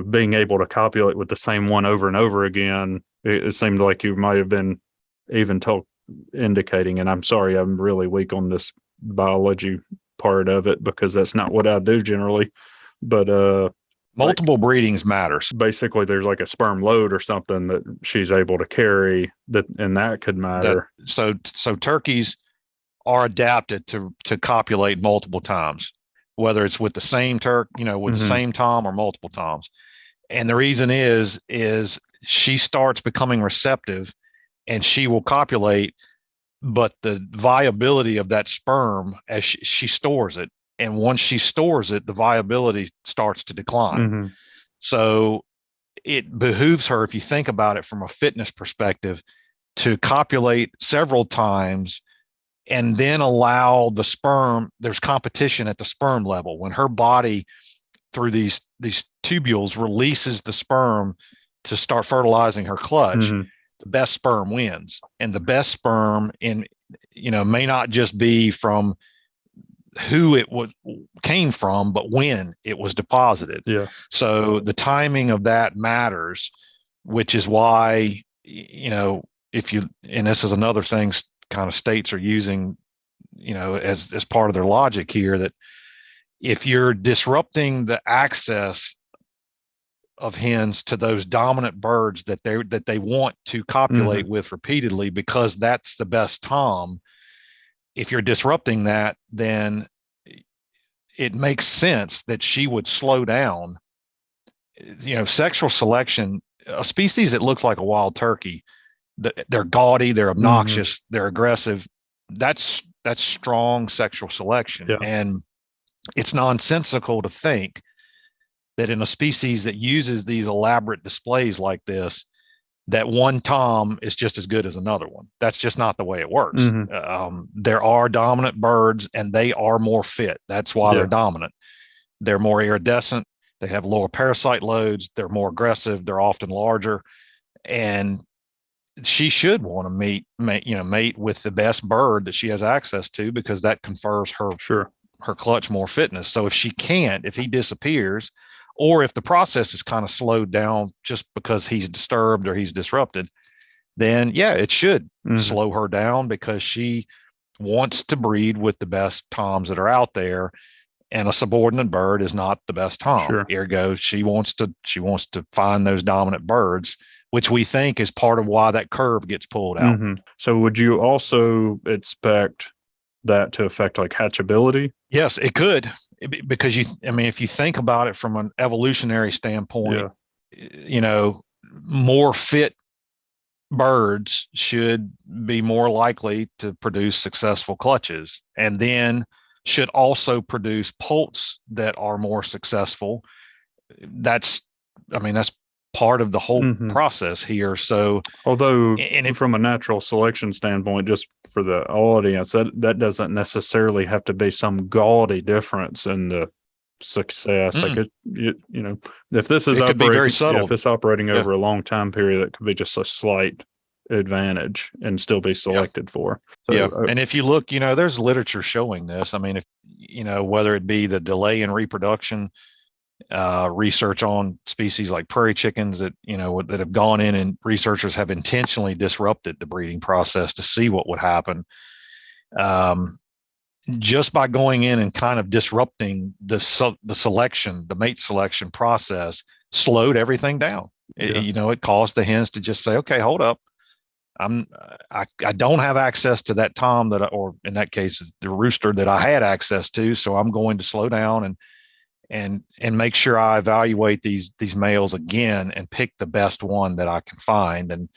[SPEAKER 1] being able to copulate with the same one over and over again? It seemed like you might have been even indicating, and I'm sorry, I'm really weak on this biology part of it because that's not what I do generally, but
[SPEAKER 3] multiple breedings matters.
[SPEAKER 1] Basically, there's like a sperm load or something that she's able to carry, and that could matter.
[SPEAKER 3] So turkeys are adapted to copulate multiple times, whether it's with the same with the same tom or multiple toms. And the reason is she starts becoming receptive and she will copulate, but the viability of that sperm as she stores it. And once she stores it, the viability starts to decline. So it behooves her, if you think about it from a fitness perspective, to copulate several times and then allow the sperm, there's competition at the sperm level. When her body, through these tubules, releases the sperm to start fertilizing her clutch, the best sperm wins. And the best sperm may not just be from who it came from, but when it was deposited.
[SPEAKER 1] Yeah.
[SPEAKER 3] So the timing of that matters, which is why, if you, and this is another thing kind of states are using, as part of their logic here, that if you're disrupting the access of hens to those dominant birds that they want to copulate with repeatedly because that's the best tom, if you're disrupting that, then it makes sense that she would slow down. Sexual selection, a species that looks like a wild turkey, they're gaudy, they're obnoxious, they're aggressive. That's strong sexual selection.
[SPEAKER 1] Yeah.
[SPEAKER 3] And it's nonsensical to think that in a species that uses these elaborate displays like this, that one tom is just as good as another one. That's just not the way it works. There are dominant birds and they are more fit. That's why they're dominant. They're more iridescent. They have lower parasite loads. They're more aggressive. They're often larger. and she should want to mate with the best bird that she has access to, because that confers
[SPEAKER 1] Sure.
[SPEAKER 3] her clutch more fitness. So if she can't, if he disappears, or if the process is kind of slowed down just because he's disturbed or he's disrupted, then yeah, it should slow her down, because she wants to breed with the best toms that are out there, and a subordinate bird is not the best tom.
[SPEAKER 1] Sure.
[SPEAKER 3] Ergo, she wants to find those dominant birds, which we think is part of why that curve gets pulled out.
[SPEAKER 1] So would you also expect that to affect like hatchability?
[SPEAKER 3] Yes, it could, because if you think about it from an evolutionary standpoint, more fit birds should be more likely to produce successful clutches, and then should also produce poults that are more successful. That's part of the whole process here. So
[SPEAKER 1] although from a natural selection standpoint, just for the audience, that doesn't necessarily have to be some gaudy difference in the success. Like if this is
[SPEAKER 3] operating, very subtle.
[SPEAKER 1] If it's operating over a long time period, it could be just a slight advantage and still be selected for. So,
[SPEAKER 3] and if you look, there's literature showing this. If whether it be the delay in reproduction, research on species like prairie chickens that that have gone in, and researchers have intentionally disrupted the breeding process to see what would happen. Just by going in and kind of disrupting the mate selection process, slowed everything down. It caused the hens to just say, okay, hold up. I don't have access to that tom or in that case, the rooster that I had access to. So I'm going to slow down and make sure I evaluate these males again and pick the best one that I can find.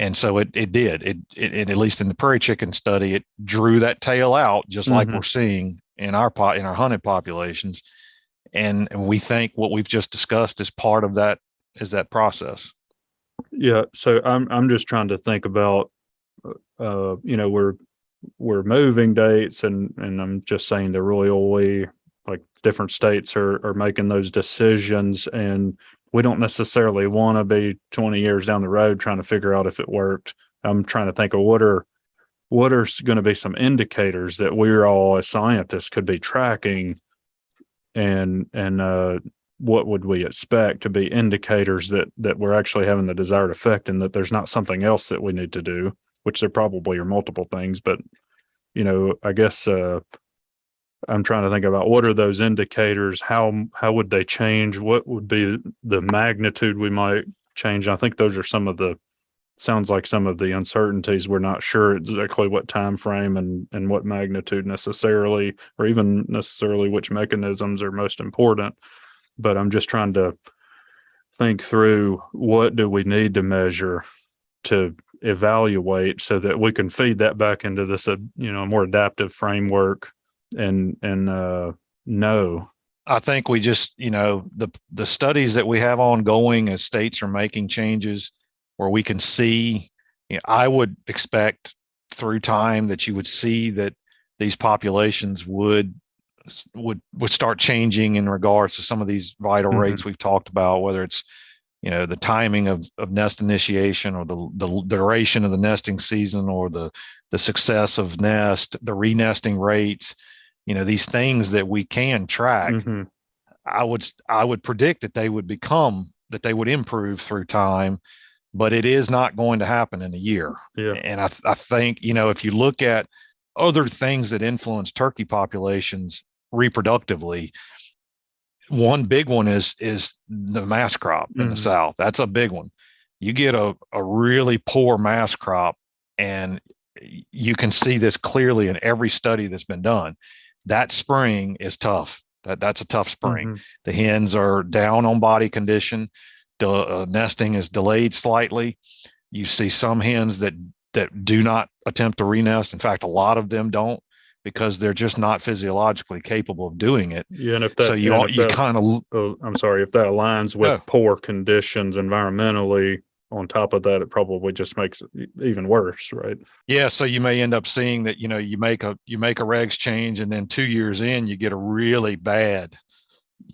[SPEAKER 3] And so it did. It at least in the prairie chicken study, it drew that tail out, just like we're seeing in our hunted populations. And we think what we've just discussed is part of that, is that process.
[SPEAKER 1] Yeah. So I'm just trying to think about, we're moving dates, and I'm just saying the royal we, like different states are making those decisions, and we don't necessarily want to be 20 years down the road trying to figure out if it worked. I'm trying to think of what are going to be some indicators that we're all as scientists could be tracking, and what would we expect to be indicators that we're actually having the desired effect, and that there's not something else that we need to do, which there probably are multiple things. But, I guess I'm trying to think about what are those indicators, how would they change, what would be the magnitude we might change. I think those are sounds like some of the uncertainties. We're not sure exactly what time frame and what magnitude necessarily, or even necessarily which mechanisms are most important. But I'm just trying to think through, what do we need to measure to evaluate so that we can feed that back into this, more adaptive framework and know.
[SPEAKER 3] I think we just, the studies that we have ongoing as states are making changes where we can see, I would expect through time that you would see that these populations would start changing in regards to some of these vital rates we've talked about, whether it's, the timing of nest initiation, or the duration of the nesting season, or the success of nest, the renesting rates, these things that we can track. I would predict that they would improve through time, but it is not going to happen in a year.
[SPEAKER 1] Yeah.
[SPEAKER 3] And I think, if you look at other things that influence turkey populations reproductively, one big one is the mass crop in the South. That's a big one. You get a really poor mass crop, and you can see this clearly in every study that's been done. That spring is tough. That's a tough spring. The hens are down on body condition. The nesting is delayed slightly. You see some hens that do not attempt to renest. In fact, a lot of them don't, because they're just not physiologically capable of doing it.
[SPEAKER 1] Yeah, and if that,
[SPEAKER 3] so you kind of,
[SPEAKER 1] I'm sorry, if that aligns with poor conditions environmentally, on top of that, it probably just makes it even worse, right?
[SPEAKER 3] Yeah, so you may end up seeing that, you make a regs change, and then 2 years in, you get a really bad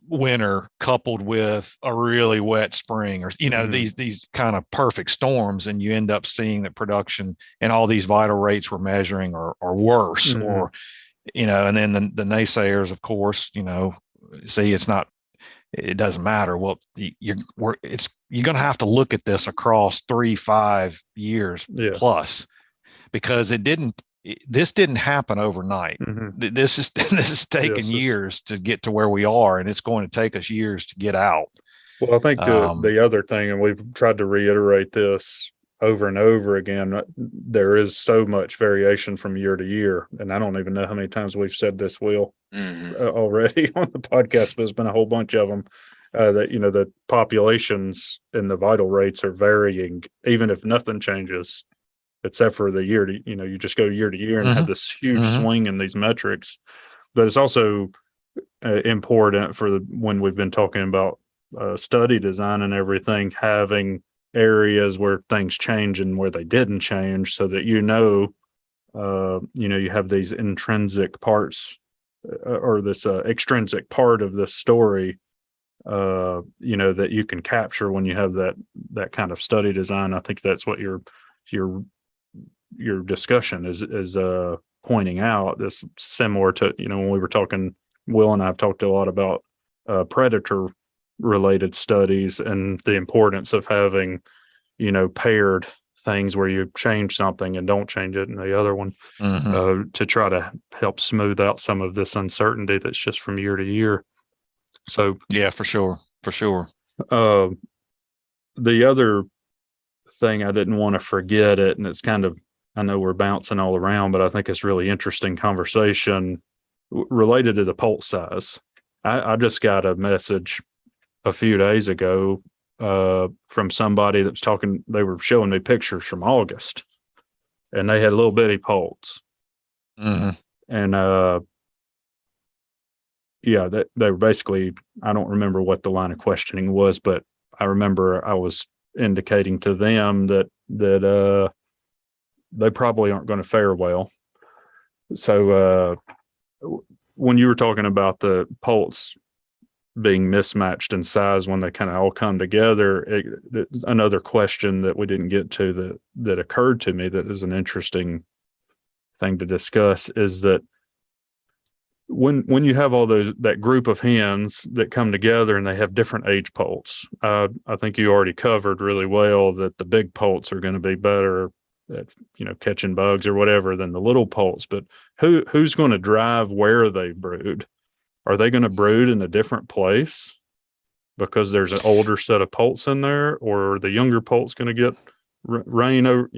[SPEAKER 3] winter coupled with a really wet spring, or these kind of perfect storms, and you end up seeing that production and all these vital rates we're measuring are worse, or and then the naysayers, of course, say it doesn't matter. Well, you're going to have to look at this across 3-5 years plus, because this didn't happen overnight. This is taking years to get to where we are, and it's going to take us years to get out.
[SPEAKER 1] Well, I think the other thing, and we've tried to reiterate this over and over again, there is so much variation from year to year. And I don't even know how many times we've said this, Will, already on the podcast, but there's been a whole bunch of them that, the populations and the vital rates are varying, even if nothing changes, except for the year to, you just go year to year and have this huge swing in these metrics. But it's also important for when we've been talking about study design and everything, having areas where things change and where they didn't change, so that you have these intrinsic parts or this extrinsic part of this story, that you can capture when you have that kind of study design. I think that's what your discussion is pointing out. This similar to when we were talking, Will and I have talked a lot about predator related studies and the importance of having paired things where you change something and don't change it in the other one, to try to help smooth out some of this uncertainty that's just from year to year. So
[SPEAKER 3] yeah, for sure.
[SPEAKER 1] The other thing, I didn't want to forget it, and it's kind of, I know we're bouncing all around, but I think it's really interesting conversation related to the Poult size. I just got a message a few days ago from somebody that was talking. They were showing me pictures from August, and they had little bitty Poults. And they were basically, I don't remember what the line of questioning was, but I remember I was indicating to them that they probably aren't going to fare well. So when you were talking about the Poults being mismatched in size when they kind of all come together, another question that we didn't get to that occurred to me that is an interesting thing to discuss is that when you have all that group of hens that come together and they have different age Poults, I think you already covered really well that the big Poults are going to be better at catching bugs or whatever than the little Poults. But who's going to drive where they brood? Are they going to brood in a different place because there's an older set of Poults in there, or are the younger Poults going to get reign over?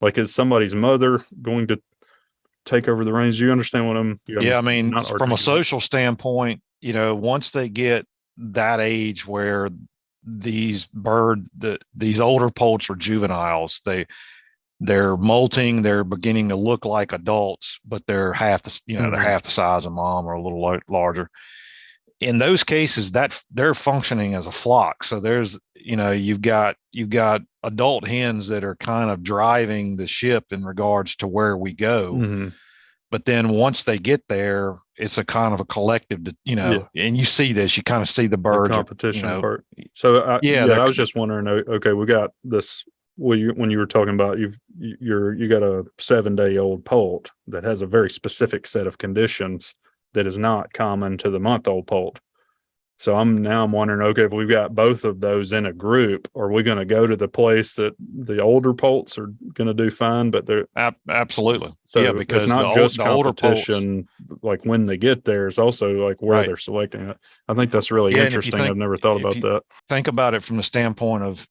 [SPEAKER 1] Like, is somebody's mother going to take over the reins? Do you understand what I'm?
[SPEAKER 3] Yeah, I mean, from a social standpoint, once they get that age where these older Poults are juveniles, they're molting, they're beginning to look like adults, but they're half the they're half the size of mom or a little larger. In those cases, that they're functioning as a flock. So there's you've got adult hens that are kind of driving the ship in regards to where we go. But then once they get there, it's a kind of a collective, and you see this, you kind of see the birds
[SPEAKER 1] competition part. So I was just wondering, okay, we got this. When you were talking about you got a 7-day-old Poult that has a very specific set of conditions that is not common to the month-old Poult. So I'm wondering, okay, if we've got both of those in a group, are we going to go to the place that the older Poults are going to do fine? But they're
[SPEAKER 3] absolutely.
[SPEAKER 1] So because it's not just competition, like when they get there, it's also like where they're selecting it. I think that's really interesting. I've never thought about that.
[SPEAKER 3] Think about it from the standpoint of,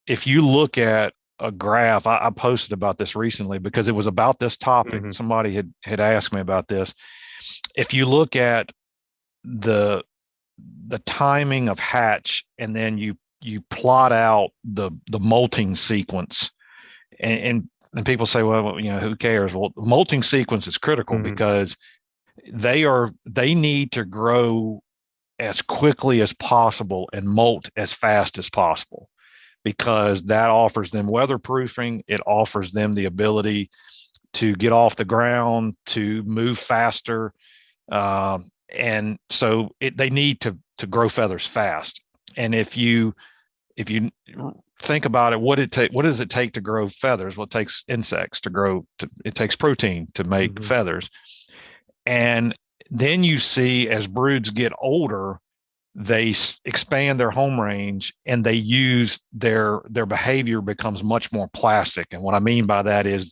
[SPEAKER 3] if you look at a graph, I posted about this recently because it was about this topic. Somebody had asked me about this. If you look at the timing of hatch, and then you plot out the molting sequence, and people say, well, who cares? Well, the molting sequence is critical because they need to grow as quickly as possible and molt as fast as possible, because that offers them weatherproofing. It offers them the ability to get off the ground, to move faster. And so they need to grow feathers fast. And if you think about it, what does it take to grow feathers? Well, it takes insects to grow. It takes protein to make feathers. And then you see as broods get older, they expand their home range, and they use their behavior becomes much more plastic. And what I mean by that is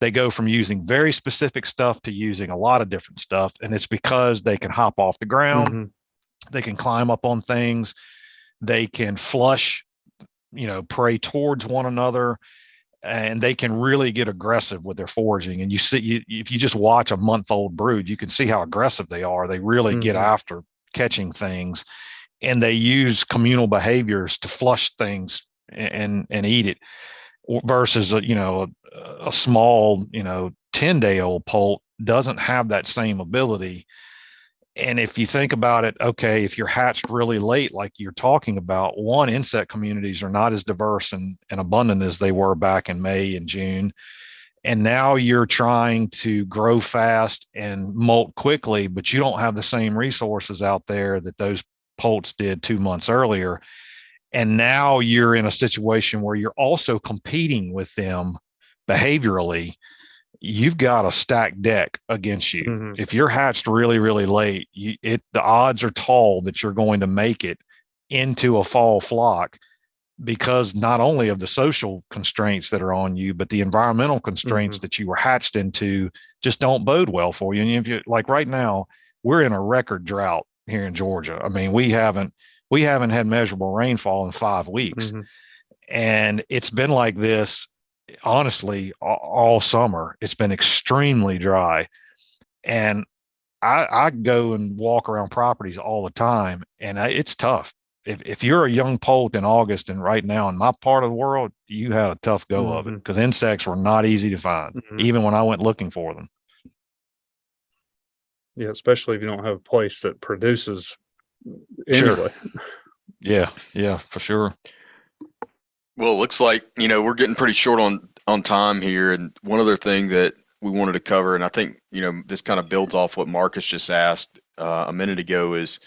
[SPEAKER 3] they go from using very specific stuff to using a lot of different stuff. And it's because they can hop off the ground, they can climb up on things, they can flush, prey towards one another, and they can really get aggressive with their foraging. And you see, if you just watch a month-old brood, you can see how aggressive they are. They really get after catching things, and they use communal behaviors to flush things and eat it, versus a small 10-day-old poult doesn't have that same ability. And if you think about it, okay, if you're hatched really late, like you're talking about, insect communities are not as diverse and abundant as they were back in May and June. And now you're trying to grow fast and molt quickly, but you don't have the same resources out there that those poults did 2 months earlier. And now you're in a situation where you're also competing with them behaviorally. You've got a stacked deck against you. If you're hatched really, really late, the odds are tall that you're going to make it into a fall flock, because not only of the social constraints that are on you, but the environmental constraints that you were hatched into just don't bode well for you. And if you, like right now, we're in a record drought here in Georgia. I mean, we haven't had measurable rainfall in 5 weeks. And it's been like this, honestly, all summer. It's been extremely dry. And I go and walk around properties all the time, and it's tough. If you're a young poult in August, and right now in my part of the world, you had a tough go of it, because insects were not easy to find, even when I went looking for them.
[SPEAKER 1] Yeah, especially if you don't have a place that produces anyway.
[SPEAKER 3] Sure. Yeah, for sure.
[SPEAKER 2] Well, it looks like, we're getting pretty short on time here. And one other thing that we wanted to cover, and I think, this kind of builds off what Marcus just asked a minute ago, is,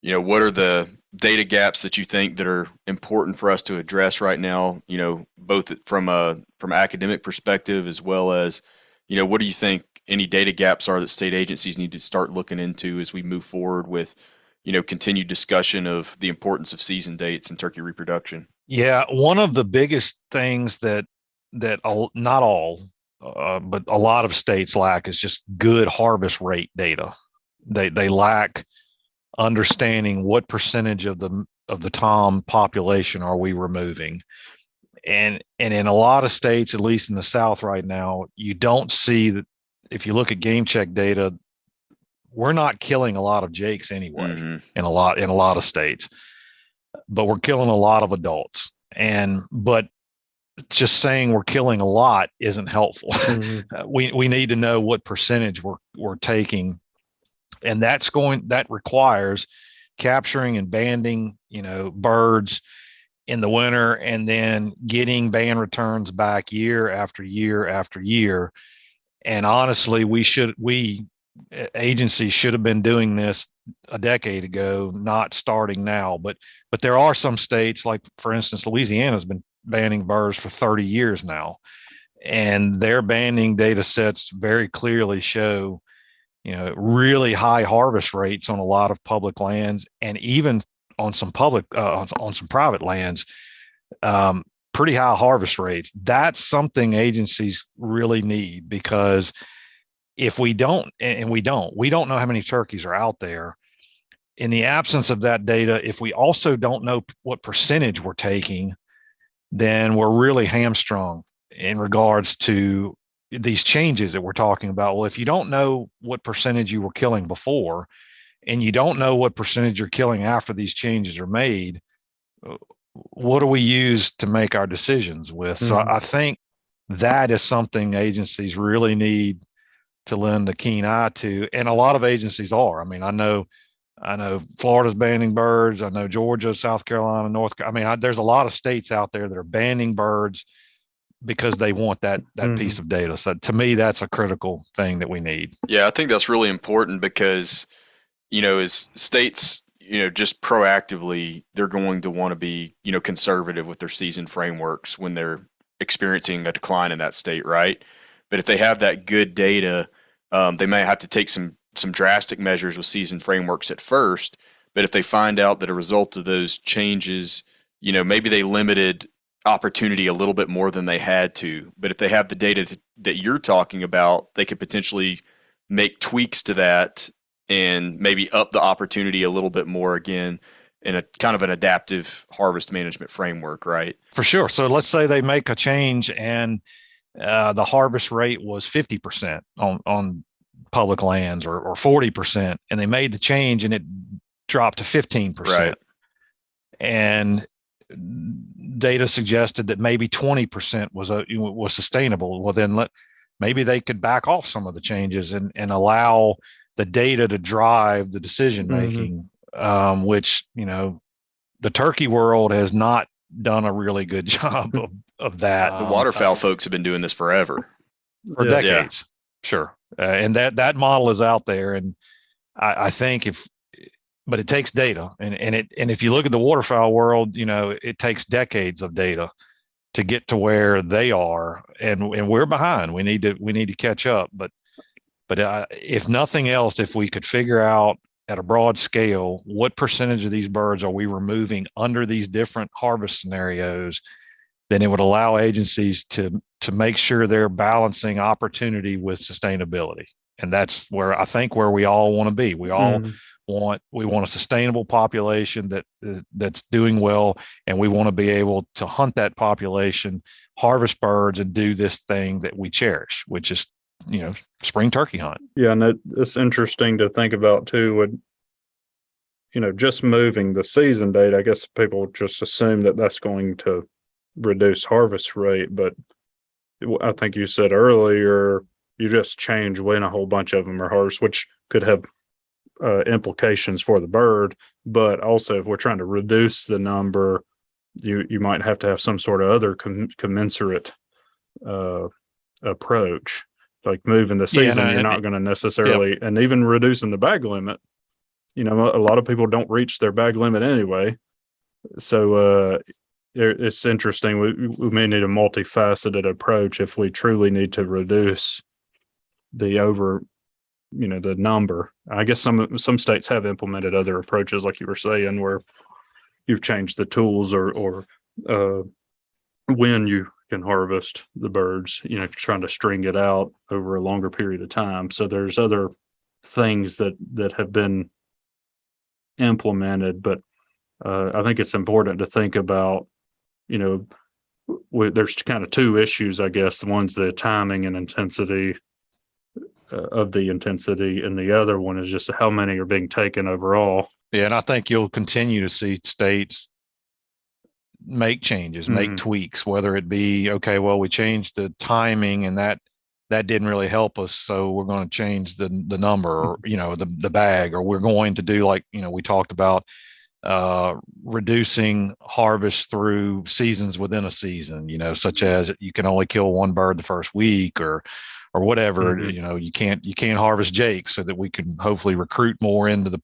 [SPEAKER 2] what are the data gaps that you think that are important for us to address right now, both from academic perspective, as well as, what do you think any data gaps are that state agencies need to start looking into as we move forward with, continued discussion of the importance of season dates and turkey reproduction?
[SPEAKER 3] Yeah, one of the biggest things that not all, but a lot of states lack is just good harvest rate data. They lack understanding what percentage of the tom population are we removing. And in a lot of states, at least in the South right now, you don't see that. If you look at game check data, we're not killing a lot of jakes anyway, in a lot of states, but we're killing a lot of adults. But just saying we're killing a lot isn't helpful. We need to know what percentage we're taking, and that requires capturing and banding, birds in the winter, and then getting band returns back year after year after year. And honestly, agencies should have been doing this a decade ago, not starting now. But there are some states, like for instance, Louisiana has been banning birds for 30 years now, and their banning data sets very clearly show, really high harvest rates on a lot of public lands, and even on some on some private lands, pretty high harvest rates. That's something agencies really need, because if we don't, and we don't know how many turkeys are out there. In the absence of that data, if we also don't know what percentage we're taking, then we're really hamstrung in regards to these changes that we're talking about. Well, if you don't know what percentage you were killing before, and you don't know what percentage you're killing after these changes are made, what do we use to make our decisions with? So I think that is something agencies really need to lend a keen eye to, and a lot of agencies are. I mean, I know Florida's banning birds. I know Georgia, South Carolina, North Carolina. I mean, there's a lot of states out there that are banning birds because they want that piece of data. So to me, that's a critical thing that we need.
[SPEAKER 2] Yeah, I think that's really important, because is states, just proactively, they're going to want to be, conservative with their season frameworks when they're experiencing a decline in that state, right? But if they have that good data, they may have to take some drastic measures with season frameworks at first. But if they find out that a result of those changes, maybe they limited opportunity a little bit more than they had to. But if they have the data that you're talking about, they could potentially make tweaks to that and maybe up the opportunity a little bit more again in a kind of an adaptive harvest management framework, right?
[SPEAKER 3] For sure. So let's say they make a change and the harvest rate was 50% on public lands or 40%, and they made the change and it dropped to 15%.
[SPEAKER 2] Right.
[SPEAKER 3] And data suggested that maybe 20% was sustainable. Well, then maybe they could back off some of the changes and allow the data to drive the decision making, which the turkey world has not done a really good job of that.
[SPEAKER 2] The waterfowl folks have been doing this forever,
[SPEAKER 3] for decades. Sure. And that model is out there. And I think but it takes data, and if you look at the waterfowl world, it takes decades of data to get to where they are, and we're behind. We need to catch up. But if nothing else, if we could figure out at a broad scale what percentage of these birds are we removing under these different harvest scenarios, then it would allow agencies to make sure they're balancing opportunity with sustainability. And that's where I think where we all want to be. We all want a sustainable population that's doing well, and we want to be able to hunt that population, harvest birds, and do this thing that we cherish, which is spring turkey hunt.
[SPEAKER 1] Yeah, and it's interesting to think about too. Would just moving the season date, I guess people just assume that that's going to reduce harvest rate, but I think you said earlier you just change when a whole bunch of them are harvested, which could have implications for the bird. But also, if we're trying to reduce the number, you might have to have some sort of other commensurate approach, like moving the season. You're not going to necessarily, and even reducing the bag limit. A lot of people don't reach their bag limit anyway. So it's interesting. We may need a multifaceted approach if we truly need to reduce the the number. I guess some states have implemented other approaches, like you were saying, where you've changed the tools or when you can harvest the birds, if you're trying to string it out over a longer period of time. So there's other things that have been implemented, but I think it's important to think about, there's kind of two issues, I guess. One's the timing and intensity of the intensity, and the other one is just how many are being taken overall.
[SPEAKER 3] Yeah, and I think you'll continue to see states make changes, make tweaks, whether it be, okay, well, we changed the timing and that didn't really help us, so we're going to change the number, or the bag, or we're going to do, like we talked about, reducing harvest through seasons within a season, such as you can only kill one bird the first week, or whatever. You can't harvest jakes, so that we can hopefully recruit more into the,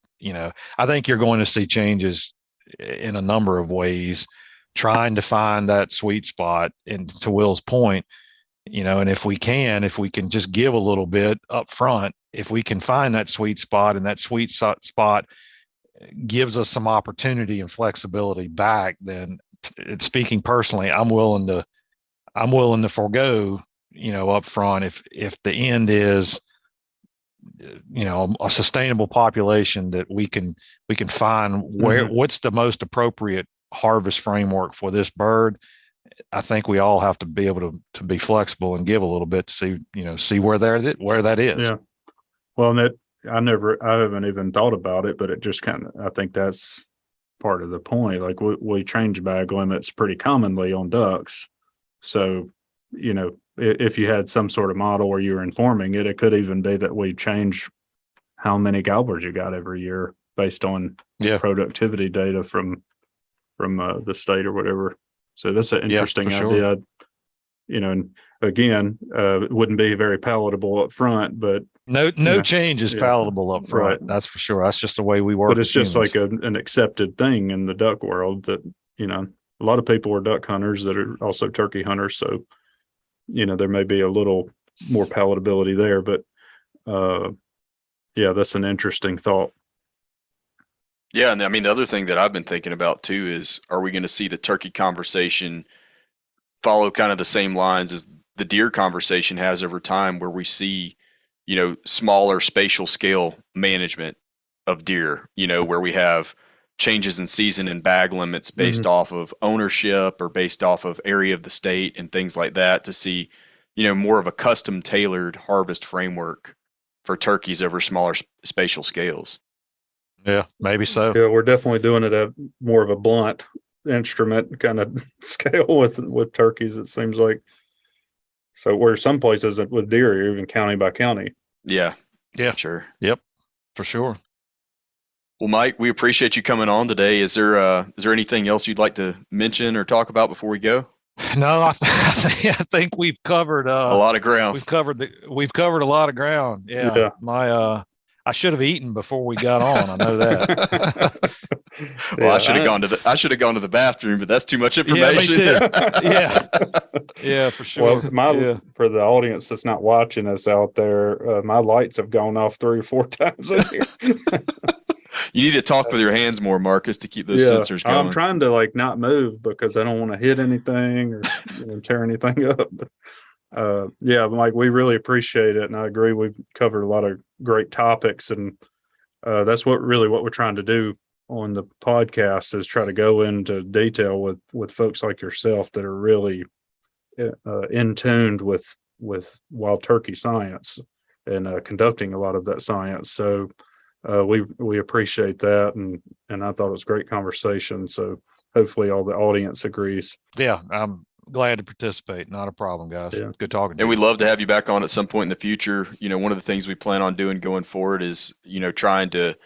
[SPEAKER 3] I think you're going to see changes in a number of ways, trying to find that sweet spot. And to Will's point, and if we can just give a little bit up front, if we can find that sweet spot, and that sweet spot gives us some opportunity and flexibility back, then speaking personally, I'm willing to forego, up front, if the end is, a sustainable population that we can find what's the most appropriate harvest framework for this bird. I think we all have to be able to be flexible and give a little bit to see where that is.
[SPEAKER 1] Yeah. Well, and I haven't even thought about it, but it just I think that's part of the point. Like we change bag limits pretty commonly on ducks. So, if you had some sort of model where you were informing it, it could even be that we change how many gobblers you got every year based on productivity data from the state or whatever. So that's an interesting idea. And again, it wouldn't be very palatable up front, but
[SPEAKER 3] No change is
[SPEAKER 1] yeah,
[SPEAKER 3] palatable up front.
[SPEAKER 1] right.
[SPEAKER 3] That's for sure. That's just the way we work.
[SPEAKER 1] But it's
[SPEAKER 3] as
[SPEAKER 1] just
[SPEAKER 3] humans.
[SPEAKER 1] like an accepted thing in the duck world that, a lot of people are duck hunters that are also turkey hunters. So, there may be a little more palatability there, but yeah, that's an interesting thought.
[SPEAKER 2] Yeah, and I mean the other thing that I've been thinking about too is, are we going to see the turkey conversation follow kind of the same lines as the deer conversation has over time, where we see, smaller spatial scale management of deer, where we have changes in season and bag limits based off of ownership or based off of area of the state and things like that, to see, more of a custom tailored harvest framework for turkeys over smaller spatial scales.
[SPEAKER 3] Yeah, maybe so.
[SPEAKER 1] Yeah, we're definitely doing it at more of a blunt instrument kind of scale with turkeys, it seems like. So where some places with deer, you're even county by county.
[SPEAKER 2] Yeah.
[SPEAKER 3] Yeah.
[SPEAKER 2] Sure.
[SPEAKER 3] Yep. For sure.
[SPEAKER 2] Well, Mike, we appreciate you coming on today. Is there anything else you'd like to mention or talk about before we go?
[SPEAKER 3] No, I think we've covered
[SPEAKER 2] a lot of ground.
[SPEAKER 3] We've covered a lot of ground. Yeah. I should have eaten before we got on. I know that.
[SPEAKER 2] Well, I should have gone to the bathroom, but that's too much information.
[SPEAKER 3] Yeah, me too. Yeah, for sure.
[SPEAKER 1] Well, for the audience that's not watching us out there, my lights have gone off 3 or 4 times in here.
[SPEAKER 2] You need to talk with your hands more, Marcus, to keep those sensors going.
[SPEAKER 1] I'm trying to not move because I don't want to hit anything or tear anything up. But, Mike, we really appreciate it, and I agree. We've covered a lot of great topics, and that's what we're trying to do on the podcast, is try to go into detail with folks like yourself that are really in tuned with wild turkey science and conducting a lot of that science. So we appreciate that, and I thought it was a great conversation. So hopefully all the audience agrees.
[SPEAKER 3] Yeah, I'm glad to participate. Not a problem, guys.
[SPEAKER 1] Yeah.
[SPEAKER 3] Good talking to you.
[SPEAKER 2] And we'd love to have you back on at some point in the future. One of the things we plan on doing going forward is, trying to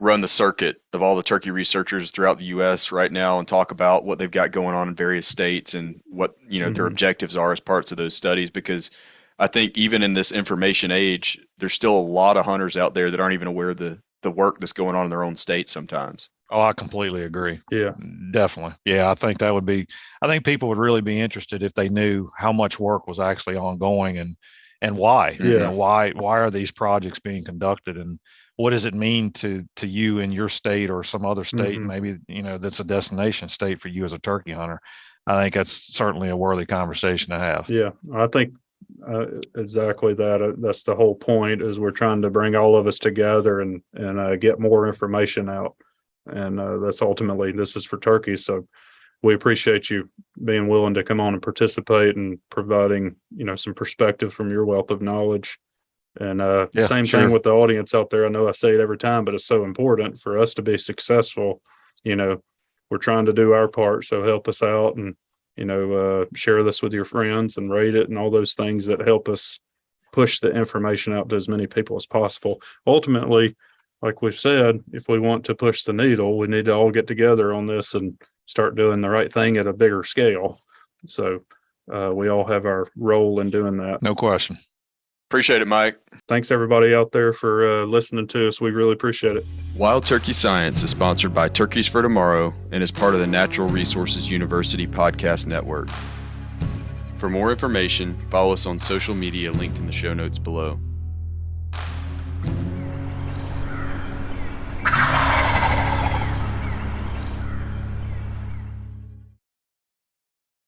[SPEAKER 2] run the circuit of all the turkey researchers throughout the U.S. right now and talk about what they've got going on in various states and what, their objectives are as parts of those studies. Because I think even in this information age, there's still a lot of hunters out there that aren't even aware of the work that's going on in their own state sometimes.
[SPEAKER 3] Oh, I completely agree.
[SPEAKER 1] Yeah,
[SPEAKER 3] definitely. Yeah, I think people would really be interested if they knew how much work was actually ongoing and why.
[SPEAKER 1] Yeah.
[SPEAKER 3] Why are these projects being conducted, and what does it mean to you in your state or some other state, maybe, that's a destination state for you as a turkey hunter. I think that's certainly a worthy conversation to have.
[SPEAKER 1] Yeah, I think exactly that. That's the whole point, is we're trying to bring all of us together and get more information out. And that's ultimately, this is for turkeys. So we appreciate you being willing to come on and participate and providing, some perspective from your wealth of knowledge. And same thing with the audience out there. I know I say it every time, but it's so important for us to be successful. We're trying to do our part. So help us out and, share this with your friends and rate it and all those things that help us push the information out to as many people as possible. Ultimately, like we've said, if we want to push the needle, we need to all get together on this and start doing the right thing at a bigger scale. So we all have our role in doing that.
[SPEAKER 3] No question.
[SPEAKER 2] Appreciate it, Mike.
[SPEAKER 1] Thanks everybody out there for listening to us. We really appreciate it.
[SPEAKER 2] Wild Turkey Science is sponsored by Turkeys for Tomorrow and is part of the Natural Resources University podcast network. For more information, follow us on social media linked in the show notes below.